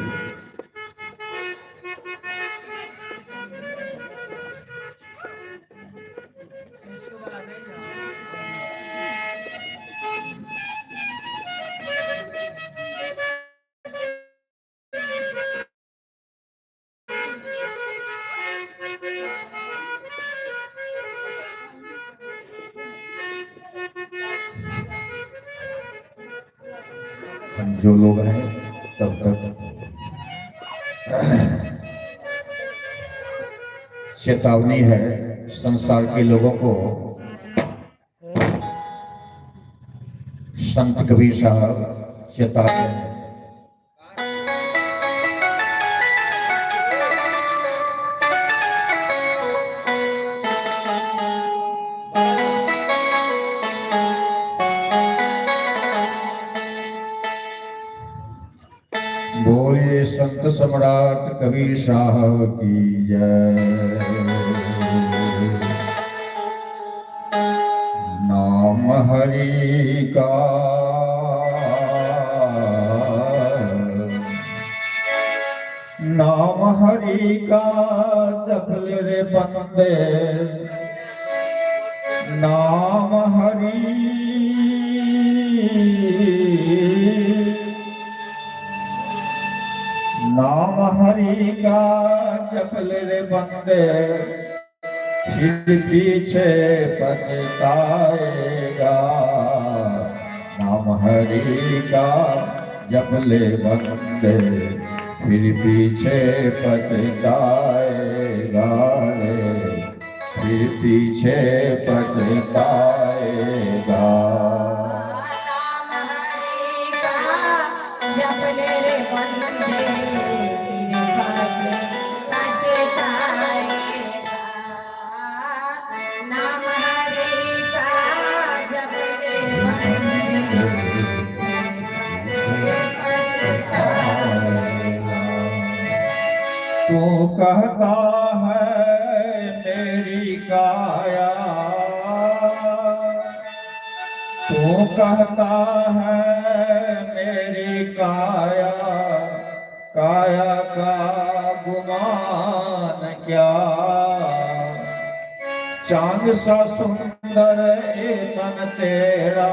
हम जो लोग हैं तब तक चेतावनी है संसार के लोगों को। संत कबीर साहब चेतावनी है। बोलिए संत सम्राट कबीर साहब की जय। नाम हरि का नाम हरि का जप ले रे बंदे, नाम हरि नाम हरि का जप ले रे बंदे, फिर पीछे पछताएगा। नाम हरि का जप ले बंदे, फिर पीछे पछताएगा रे, फिर पीछे पछताएगा। तू कहता है मेरी काया, तू कहता है मेरी काया, काया का गुमान क्या। चांद सा सुंदर ए तन तेरा,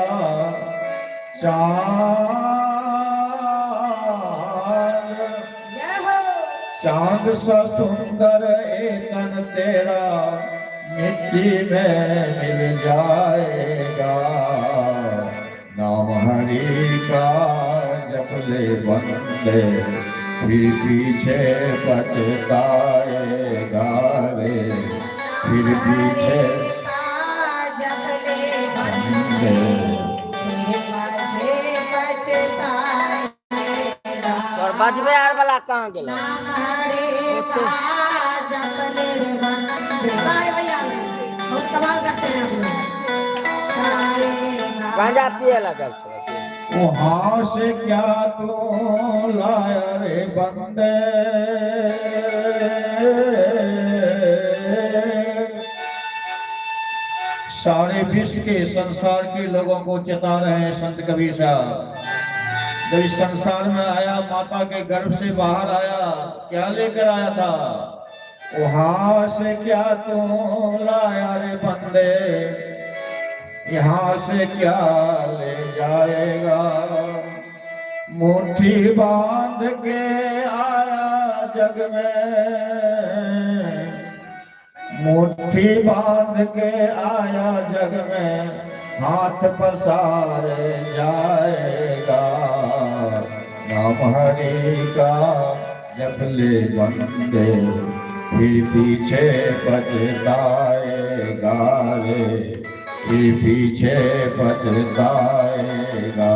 चांद सा सुंदर ए तन तेरा, मिट्टी में मिल जाएगा। नाम हरि का जप ले बंदे, फिर पीछे पछताएगा रे, फिर पीछे बंदे। और बजबे आर वाला कहाँ गेला? गांजा पिए लगल छे। वहाँ से क्या तू लाया रे बंदे, सारे विश्व के संसार के लोगों को चेता रहे हैं संत कबीर साहब। जब इस संसार में आया, माता के गर्भ से बाहर आया, क्या लेकर आया था? वहाँ से क्या तू लाया रे बंदे, यहाँ से क्या ले जाएगा। मुट्ठी बांध के आया जग में, मुट्ठी बांध के आया जग में, हाथ पसारे जाएगा। नाम हरि का जप ले बंदे, फिर पीछे पछताएगा रे, कि पीछे पछताएगा।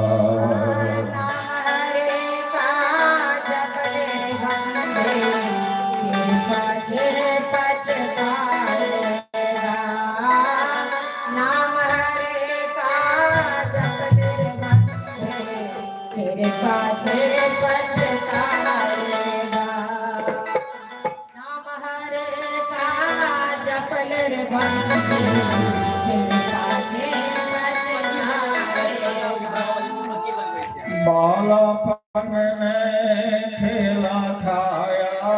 बालापन में खेला खाया,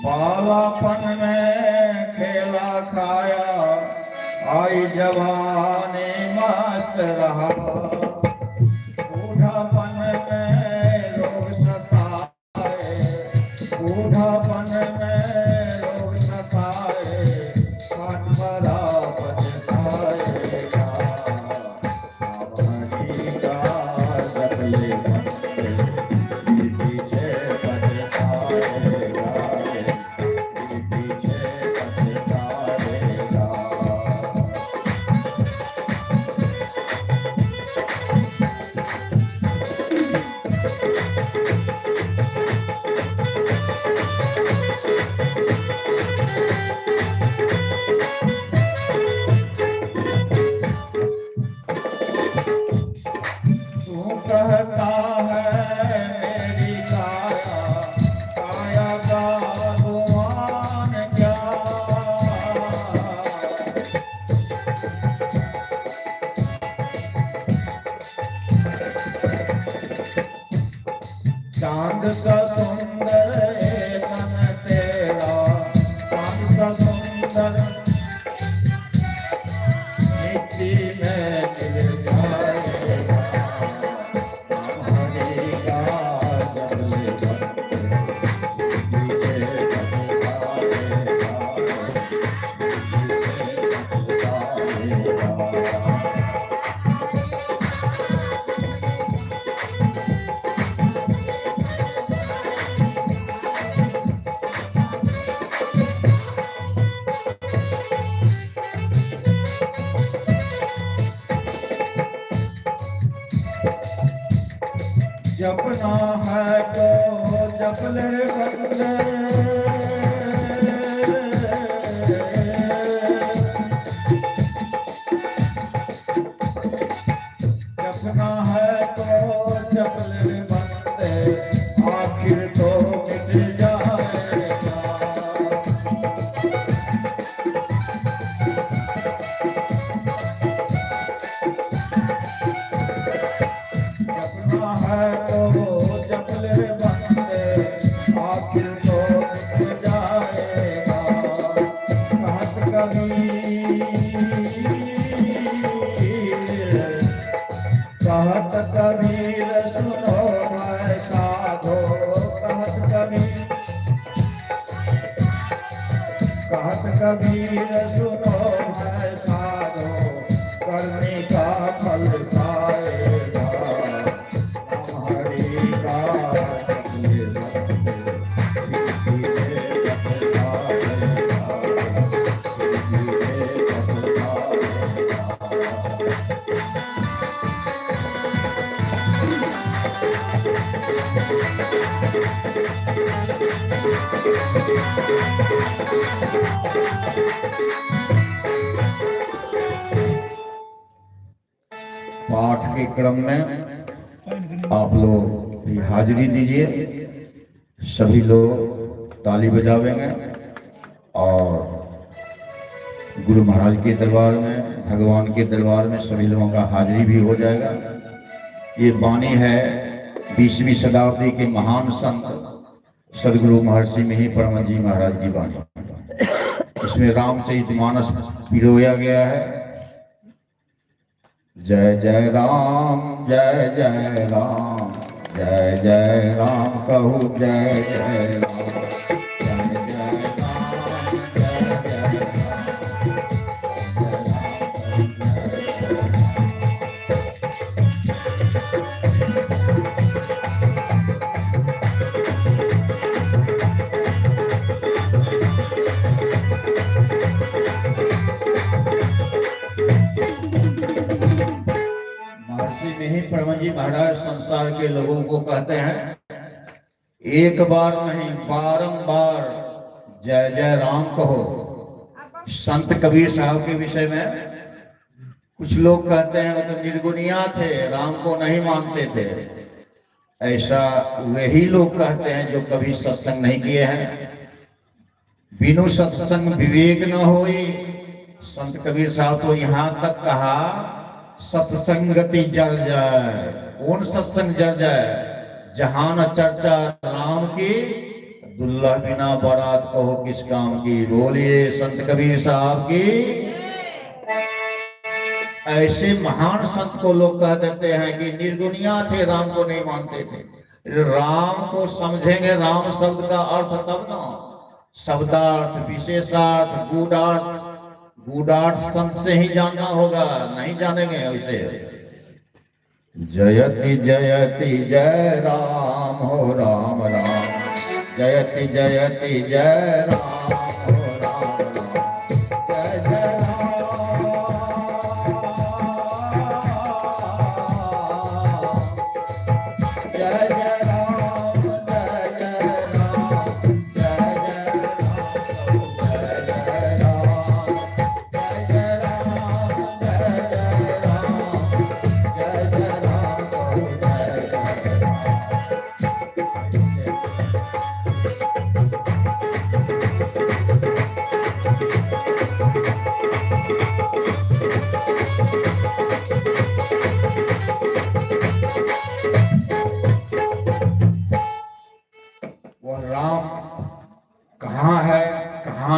बालापन में खेला खाया, आई जवानी मस्त रहा। बूढ़ापन में रोग सताए, बूढ़ापन में रोग सताए, काट भरा पछताएगा। आमनीका जबले बनते, पीछे पछताएगा, पीछे पछताएगा। तू कहता है मेरी काया, काया का गुमान क्या। चांद सा सुंदर है तन तेरा, चांद सा सुंदर मिट्टी में मिल जाएगा। आमनीका जबले बनते, पीछे पछताएगा, पीछे पछताएगा। जपना है तो जप ले बंदे, जपना है तो जप ले बंदे, आखिर तो मिट जाएगा। जपना है तो जप ले बंदे, आखिर तो मिट जाएगा। कहत कबीर, कहत कबीर सुनो मैं साधो, कहत कबीर, कहत कबीर सुनो मैं साधो, करने का फल पाएगा। आमनीका जबले बनते, पीछे पछताएगा, पीछे पछताएगा। पाठ के क्रम में आप लोग भी हाजिरी दीजिए। सभी लोग ताली बजावेंगे और गुरु महाराज के दरबार में, भगवान के दरबार में सभी लोगों का हाजिरी भी हो जाएगा। ये वाणी है 20वीं शताब्दी के महान संत सदगुरु महर्षि मिहिर परम जी महाराज की वाणी। इसमें रामचरितमानस पिरोया गया है। जय जय राम, जय जय राम, जय जय राम कहूँ जय जय राम। महाराज संसार के लोगों को कहते हैं, एक बार नहीं बारंबार जय जय राम कहो। संत कबीर साहब के विषय में कुछ लोग कहते हैं वो तो निर्गुणिया थे, राम को नहीं मानते थे। ऐसा वही लोग कहते हैं जो कभी सत्संग नहीं किए हैं। बिनु सत्संग विवेक न होई। संत कबीर साहब तो यहाँ तक कहा सत्संगति जर जाए। कौन सत्संग जर जाए? जहां न चर्चा राम की, दुल्हा बिना बारात कहो किस काम की। बोलिए संत कबीर साहब की। ऐसे महान संत को लोग कह देते हैं कि निर्गुणिया थे, राम को नहीं मानते थे। राम को समझेंगे, राम शब्द का अर्थ तब ना, शब्दार्थ, विशेषार्थ, गूढ़ार्थ संत से ही जानना होगा, नहीं जानेंगे उसे। जयति जयति जय राम हो राम राम, जयति जयति जय राम हो राम राम, जय जय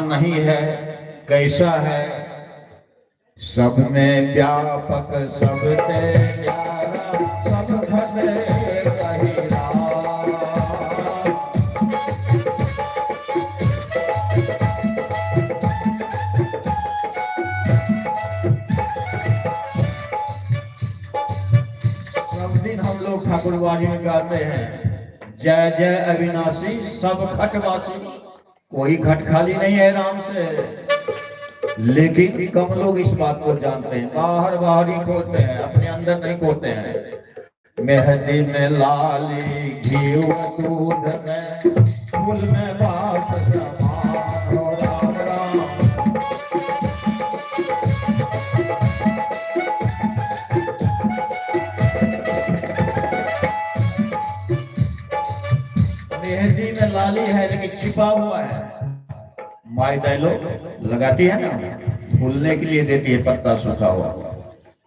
नहीं है, कैसा है? सब में व्यापक, सब ते प्यारा, सब भले कही राम। सब दिन हम लोग ठाकुरवाड़ी में गाते हैं, जय जय अविनाशी सब घटवासी। कोई घट खाली नहीं है राम से, लेकिन कम लोग इस बात को जानते हैं। बाहर बाहर ही खोते हैं, अपने अंदर नहीं खोते हैं। मेहंदी में लाली, घी दूध में, फूल में बास समान हो राम राम। मेहंदी में लाली है लेकिन छिपा हुआ है। माई डायलॉग लगाती है ना, फूलने के लिए देती है पत्ता सूखा हुआ,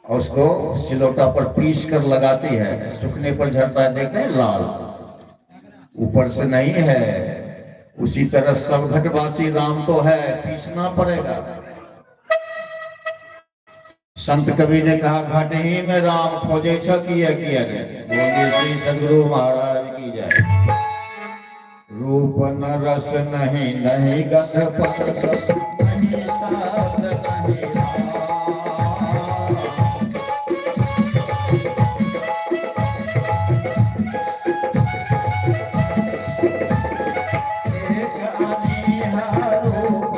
और उसको सिलौटा पर पीस कर लगाती है, सूखने पर झड़ता है, देखते हैं लाल, ऊपर से नहीं है। उसी तरह सब घटवासी राम तो है, पीसना पड़ेगा। संत कबीर ने कहा, घट ही में राम खोजे किया बोलिए श्री सदगुरु महाराज की जय। रूप न रस नहीं, नहीं गंध पस नहीं, साध नहीं एक अनीहा रूप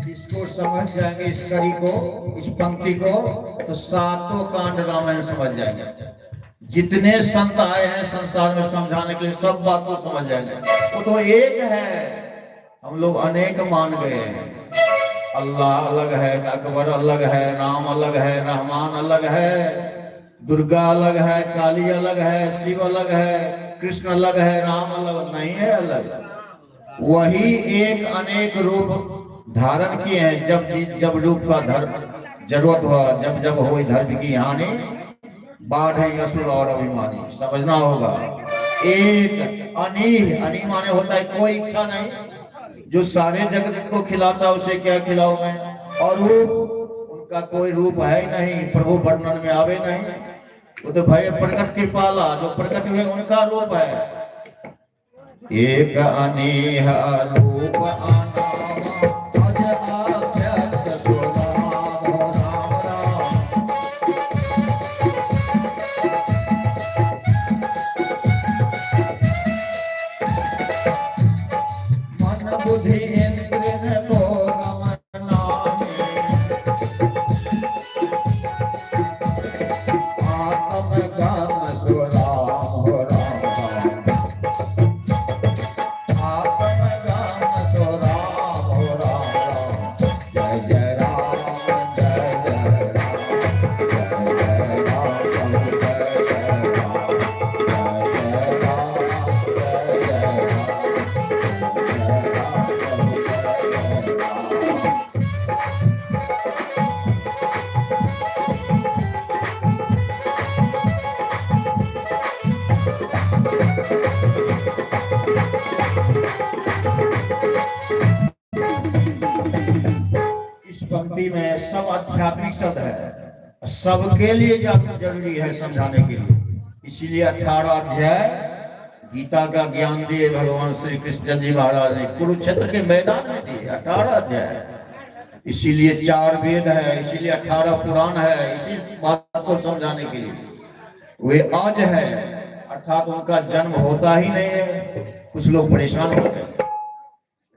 इसको समझ जाएंगे, इस कड़ी को, इस पंक्ति को, तो सातों कांड रामायण समझ जाएंगे। जितने संत आए हैं संसार में समझाने के लिए, सब बात को समझ जाएंगे। वो तो एक है, हम लोग अनेक मान गए हैं। अल्लाह अलग है, अकबर अलग है, राम अलग है, रहमान अलग है, दुर्गा अलग है, काली अलग है, शिव अलग है, कृष्ण अलग है, राम अलग नहीं है। अलग वही एक अनेक रूप धारण किए हैं। जब रूप का धर्म जरूरत हुआ, जब हो धर्म की हानि, बाढ़ है असुर और अभिमानी, समझना होगा। एक अनी माने होता है कोई इच्छा नहीं, जो सारे जगत को खिलाता उसे क्या खिलाऊं मैं। और रूप, उनका कोई रूप है ही नहीं, प्रभु वर्णन में आवे नहीं। वो तो भय प्रकट कृपाला, जो प्रकट हुए उनका रूप है। एक अनीह रूप आना बुद्धि इंद्र को गमना आध्यात्मिक शब्द है, सबके लिए जरूरी है समझाने के लिए। इसीलिए 18 अध्याय गीता का ज्ञान दिए भगवान श्री कृष्ण जी महाराज ने कुरुक्षेत्र के मैदान में दिए 18 अध्याय। इसीलिए 4 वेद है, इसीलिए 18 पुराण है, इसी बात को समझाने के लिए। वे आज है अर्थात उनका जन्म होता ही नहीं है। कुछ लोग परेशान होते हैं,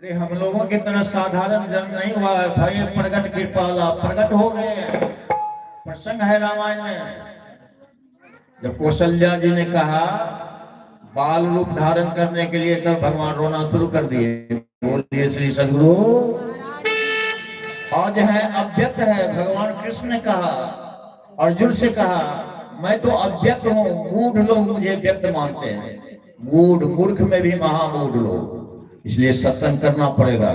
अरे हम लोगों की तरह साधारण जन्म नहीं हुआ है भाई, प्रगट कृपाला प्रगट हो गए। प्रसंग है रामायण में, जब कौशल्या जी ने कहा बाल रूप धारण करने के लिए, तब भगवान रोना शुरू कर दिए। बोलिए श्री सद्गुरु। आज है अव्यक्त है, भगवान कृष्ण ने कहा, अर्जुन से कहा मैं तो अव्यक्त हूँ, मूढ़ लोग मुझे व्यक्त मानते हैं। मूढ़, मूर्ख में भी महामूढ़ लोग, इसलिए सत्संग करना पड़ेगा।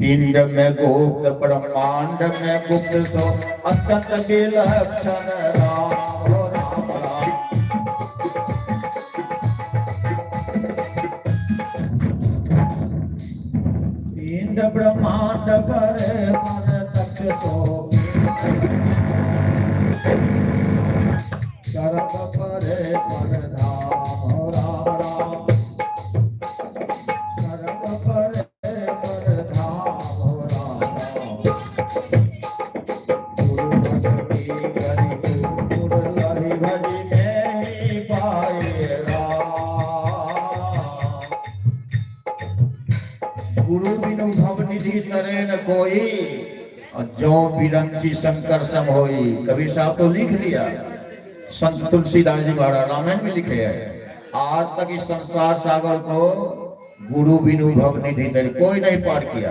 पिंड में गुप्त ब्रह्मांड में गुप्त सो अत्यंत विलक्षण राम राम राम। पिंड ब्रह्मांड पर मन तक सो सर्व परे पर धाम राम राम। सर्व परे पर धाम राम राम। गुरु भक्ति करि गुरु लहि भजि नहीं पाए राम। गुरु बिनु भव निधि तरे न कोई, और जो बिरंची शंकर सम होई। कबीर साहब तो लिख दिया, संत तुलसीदास जी महाराज रामायण में लिखे हैं। आज तक इस संसार सागर को गुरु बिनु भव निधि तरे कोई नहीं पार किया।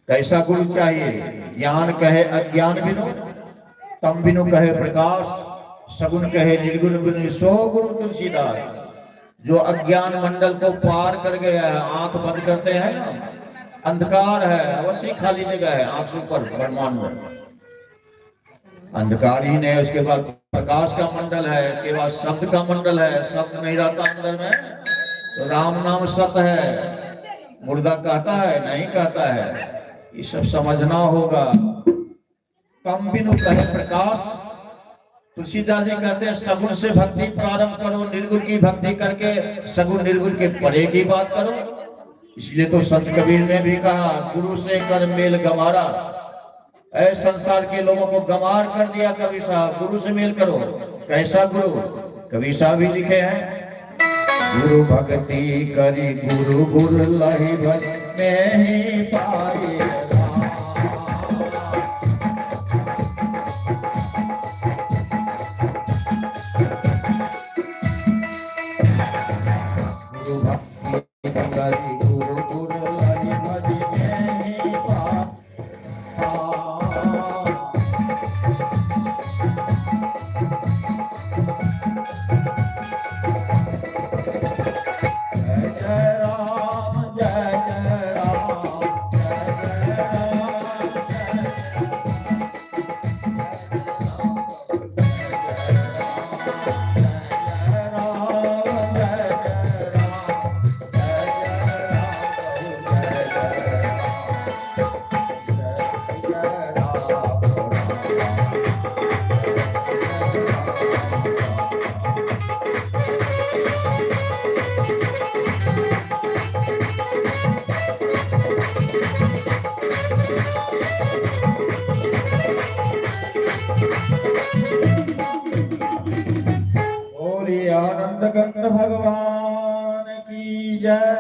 कैसा गुरु चाहिए? ज्ञान कहे अज्ञान बिनु, तम बिनु कहे प्रकाश, सगुन कहे निर्गुण बिनु सो गुरु तुलसीदास। जो अज्ञान मंडल को पार कर गया है, आंख बंद करते हैं, अंधकार है, अवश्य खाली जगह है आंख से ऊपर ब्रह्मांड में अंधकार ही नहीं, उसके बाद प्रकाश का मंडल है, इसके बाद शब्द का मंडल है। शब्द नहीं रहता अंदर में तो राम नाम सत्य है, मुर्दा कहता है नहीं कहता है, ये सब समझना होगा। तम बिनु कहे प्रकाश, तुलसीदास जी कहते हैं सगुण से भक्ति प्रारंभ करो, निर्गुण की भक्ति करके सगुण निर्गुण के परे की बात करो। इसलिए तो संत कबीर ने भी कहा गुरु से कर मेल गमारा। ऐसे संसार के लोगों को गमार कर दिया कबीर साहब, गुरु से मेल करो। कैसा गुरु? कबीर साहब भी लिखे हैं, गुरु भक्ति करी गुरु गुरु लहि भज नहीं पाए राम। गुरु भक्ति करी गुरु गुरु लहि भज नहीं पाए। आनंद गंध भगवान की जय।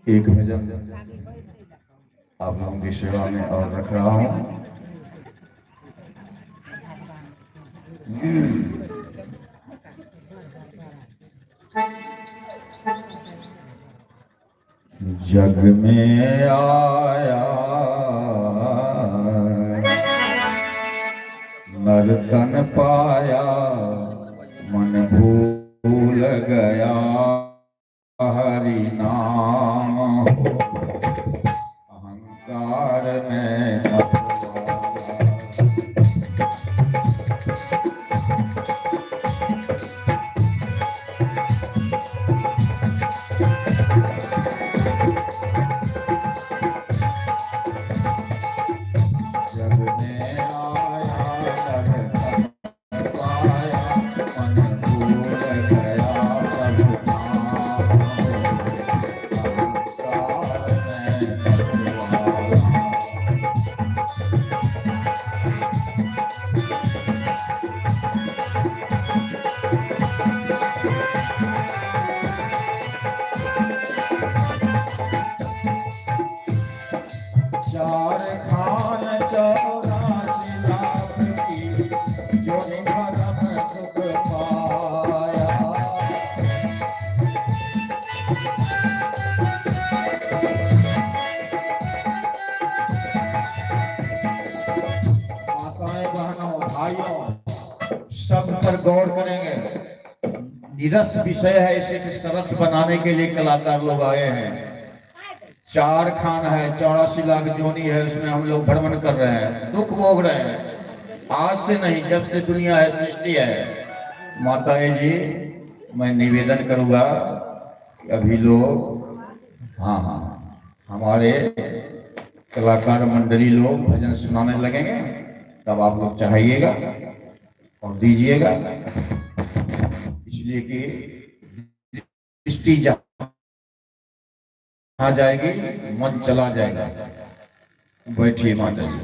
एक भजन आप लोगों की सेवा में और रख रहा हूं। जग में आया नर्तन पाया, मन भूल गया हरि नाम हो, अहंकार में गौर करेंगे। निरस विषय है, इसे सरस बनाने के लिए कलाकार लोग आए हैं। 4 खान है, 84 लाख जोनी है, उसमें हम लोग भ्रमण कर रहे हैं, दुख भोग रहे हैं। आज से नहीं, जब से दुनिया है, सृष्टि है। माताएं जी, मैं निवेदन करूंगा कि अभी लोग हमारे कलाकार मंडली लोग भजन सुनाने लगेंगे, तब आप लोग चढ़ाइएगा और दीजिएगा, इसलिए कि दृष्टि जहाँ जाएगी मन चला जाएगा। बैठिए माता जी,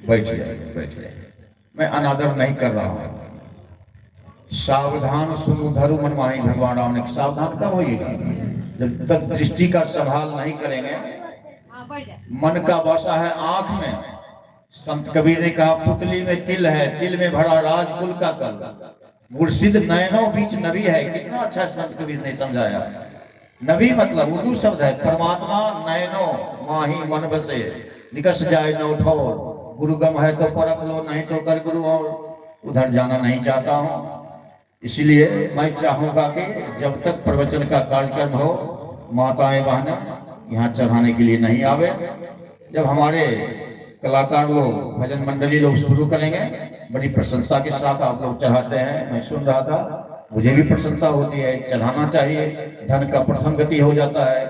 बैठिए। मैं अनादर नहीं कर रहा हूँ। सावधान सुनु धरु मन माही, भगवान राम ने। सावधान कब होइएगा? जब तक दृष्टि का संभाल नहीं करेंगे। मन का बसा है आंख में। संत कबीर ने कहा पुतली में तिल है, तिल में भरा राजकुल का कल। मुर्शिद नयनों बीच नबी है। कितना अच्छा संत कबीर ने समझाया। नबी मतलब उर्दू शब्द है। परमात्मा नयनों माही मन बसे, निकस जाए न उठोर। गुरुगम है तो परख लो, नहीं तो कर गुरु और। उधर जाना नहीं चाहता हूँ, इसलिए मैं चाहूंगा कि जब तक प्रवचन का कार्यक्रम हो, माताएं बहनें यहाँ चढ़ाने के लिए नहीं आवे। जब हमारे कलाकार लोग, भजन मंडली लोग शुरू करेंगे, बड़ी प्रशंसा के साथ आप लोग चढ़ाते हैं। मैं सुन रहा था, मुझे भी प्रशंसा होती है। चढ़ाना चाहिए, धन का प्रथम गति हो जाता है।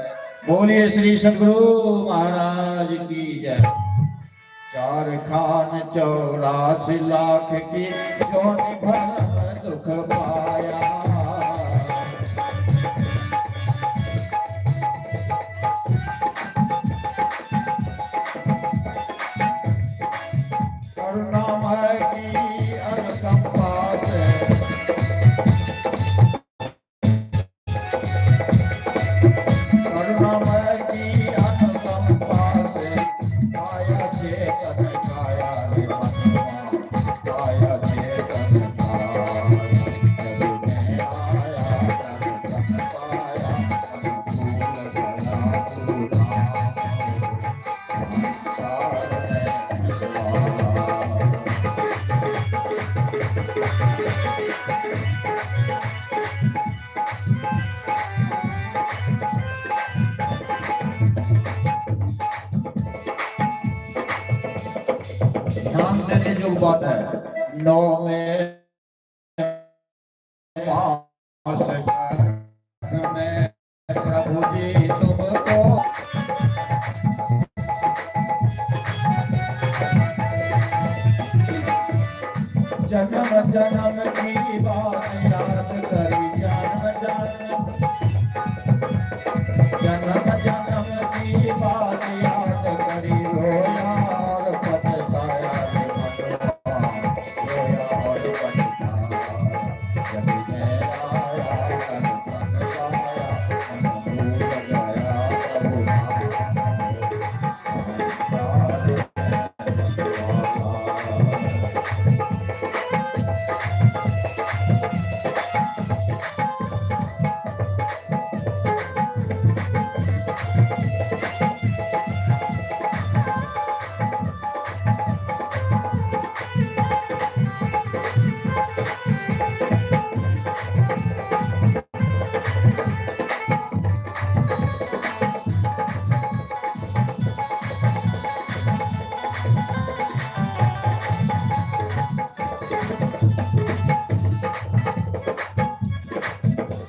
बोलिए श्री सद्गुरु महाराज की जय। 4 खान 84 लाख की जोनी भर दुख पाया। करुणामय की अनुकंपा से ध्यान देने जो बात है। 9 में प्रभु जी तुमको जन्म जन्म की बात याद करी। जन्म जन्म की बात याद करी। रोया और पछताया रे भगवान, रोया और पछताया। जब मैं आया तब पछताया, मन भूल गया प्रभु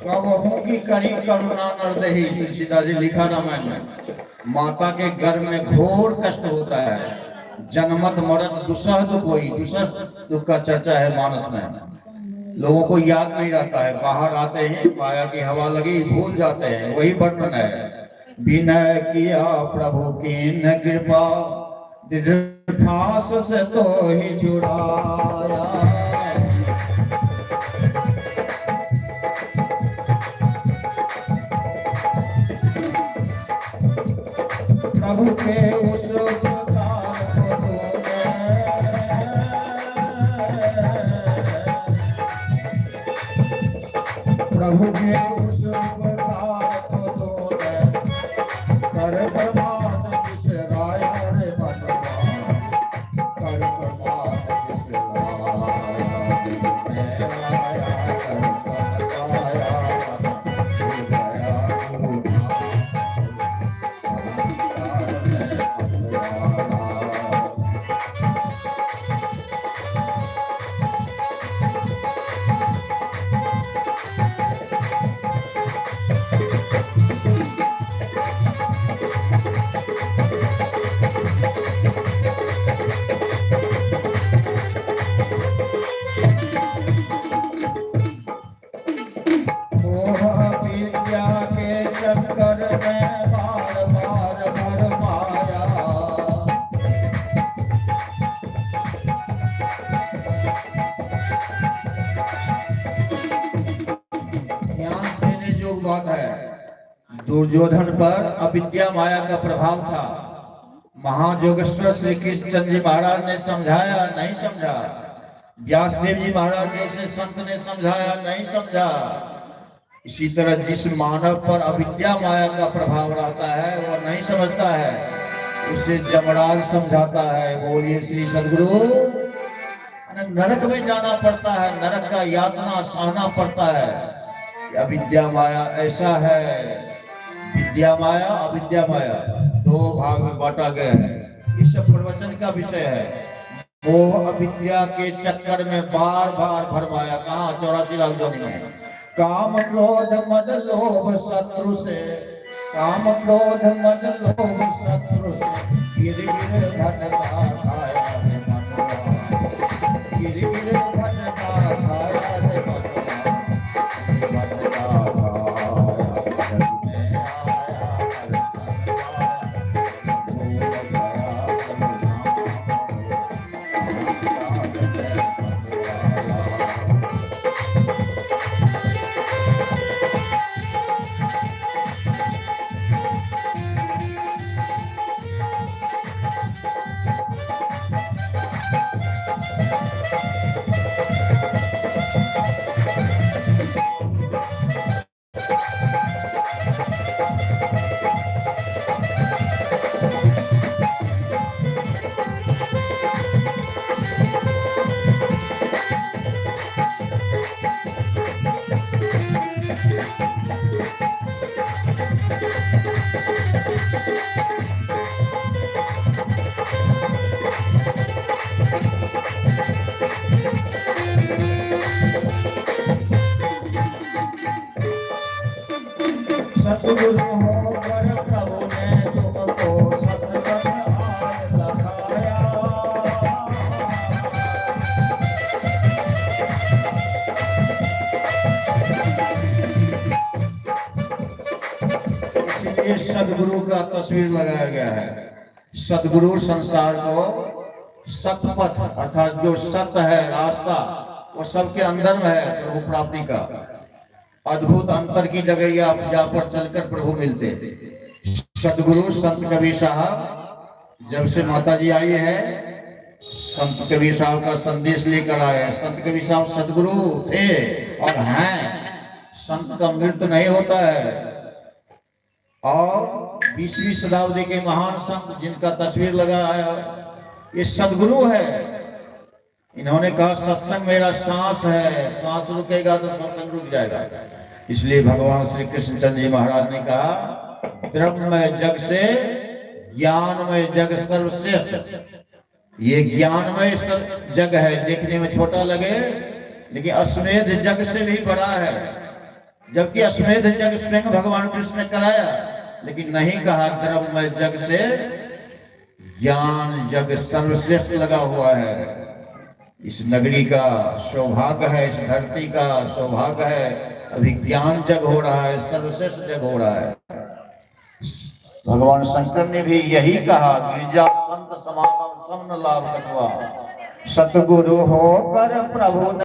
कबहू की करी करुणा नरदही। तुलसीदास जी लिखा रामायण में। माता के गर्भ में घोर कष्ट होता है। जन्मत मरत दुसह दुख होई। दुसह दुख का चर्चा है मानस में। लोगों को याद नहीं रहता है। बाहर आते हैं, पाया की हवा लगी, भूल जाते हैं। वही वर्णन है। विनय किया प्रभु की न कृपा, दृढ़ फांस से तो ही छुड़ाया। प्रभु के उस उपकार को तूने, प्रभु के उस उपकार को तूने कर प्रमाद बिसराया रे भगवान, कर प्रमाद बिसराया। मोह विद्या के चक्कर में बार बार भरमाया। ध्यान देने जो बात है, दुर्योधन पर अविद्या माया का प्रभाव था। महायोगेश्वर श्री कृष्ण जी महाराज ने समझाया, नहीं समझा। व्यासदेव जी महाराज जैसे संत ने समझाया, नहीं समझा। इसी तरह जिस मानव पर अविद्या माया का प्रभाव रहता है वह नहीं समझता है, उसे जमराज समझाता है। बोलिए श्री सद्गुरु। नरक में जाना पड़ता है, नरक का यातना सहना पड़ता है। अविद्या माया ऐसा है, विद्या माया अविद्या माया दो भाग में बांटा गया है। इस प्रवचन का विषय है वो अविद्या के चक्कर में बार बार भरमाया। कहाँ 84 लाख जोनी में काम क्रोध मद लोभ शत्रु से, काम क्रोध मद लोभ शत्रु से गिर गिर भटका खाया रे मनुआ, गिर गिर भटका खाया रे मनुआ, भटका खाया जग में सतगुरु होकर प्रभु ने तुमको सत्संग आज लखाया। इसलिए सदगुरु का तस्वीर लगाया गया है। सदगुरु संसार को सतपथ अर्थात जो सत्य है रास्ता वो सबके अंदर में है। प्रभु प्राप्ति का अद्भुत अंतर की डगैया जहाँ पर चलकर प्रभु मिलते। सदगुरु संत कबीर साहब जब से माता जी आई है, संत कबीर साहब का संदेश लेकर आए। संत कबीर साहब सदगुरु थे और हैं। संत का मृत्यु नहीं होता है। और 20वीं शताब्दी के महान संत जिनका तस्वीर लगा है ये सदगुरु है। इन्होंने कहा सत्संग मेरा सांस है, सांस रुकेगा तो सत्संग रुक जाएगा। इसलिए भगवान श्री कृष्ण चंद्र जी महाराज ने कहा द्रव्यमय जग से ज्ञानमय जग सर्वश्रेष्ठ। ये ज्ञानमय जग है, देखने में छोटा लगे लेकिन अश्वेध जग से भी बड़ा है। जबकि अश्वेध जग स्वयं भगवान कृष्ण ने कराया, लेकिन नहीं कहा द्रव्यमय जग से ज्ञान जग सर्वश्रेष्ठ लगा हुआ है। इस नगरी का सौभाग्य है, इस धरती का सौभाग्य है। अभी ज्ञान जग हो रहा है, सर्वश्रेष्ठ जग हो रहा है। भगवान शंकर ने भी यही कहा गिरिजा संत समागम समन लाभ कछुआ। सतगुरु होकर प्रभु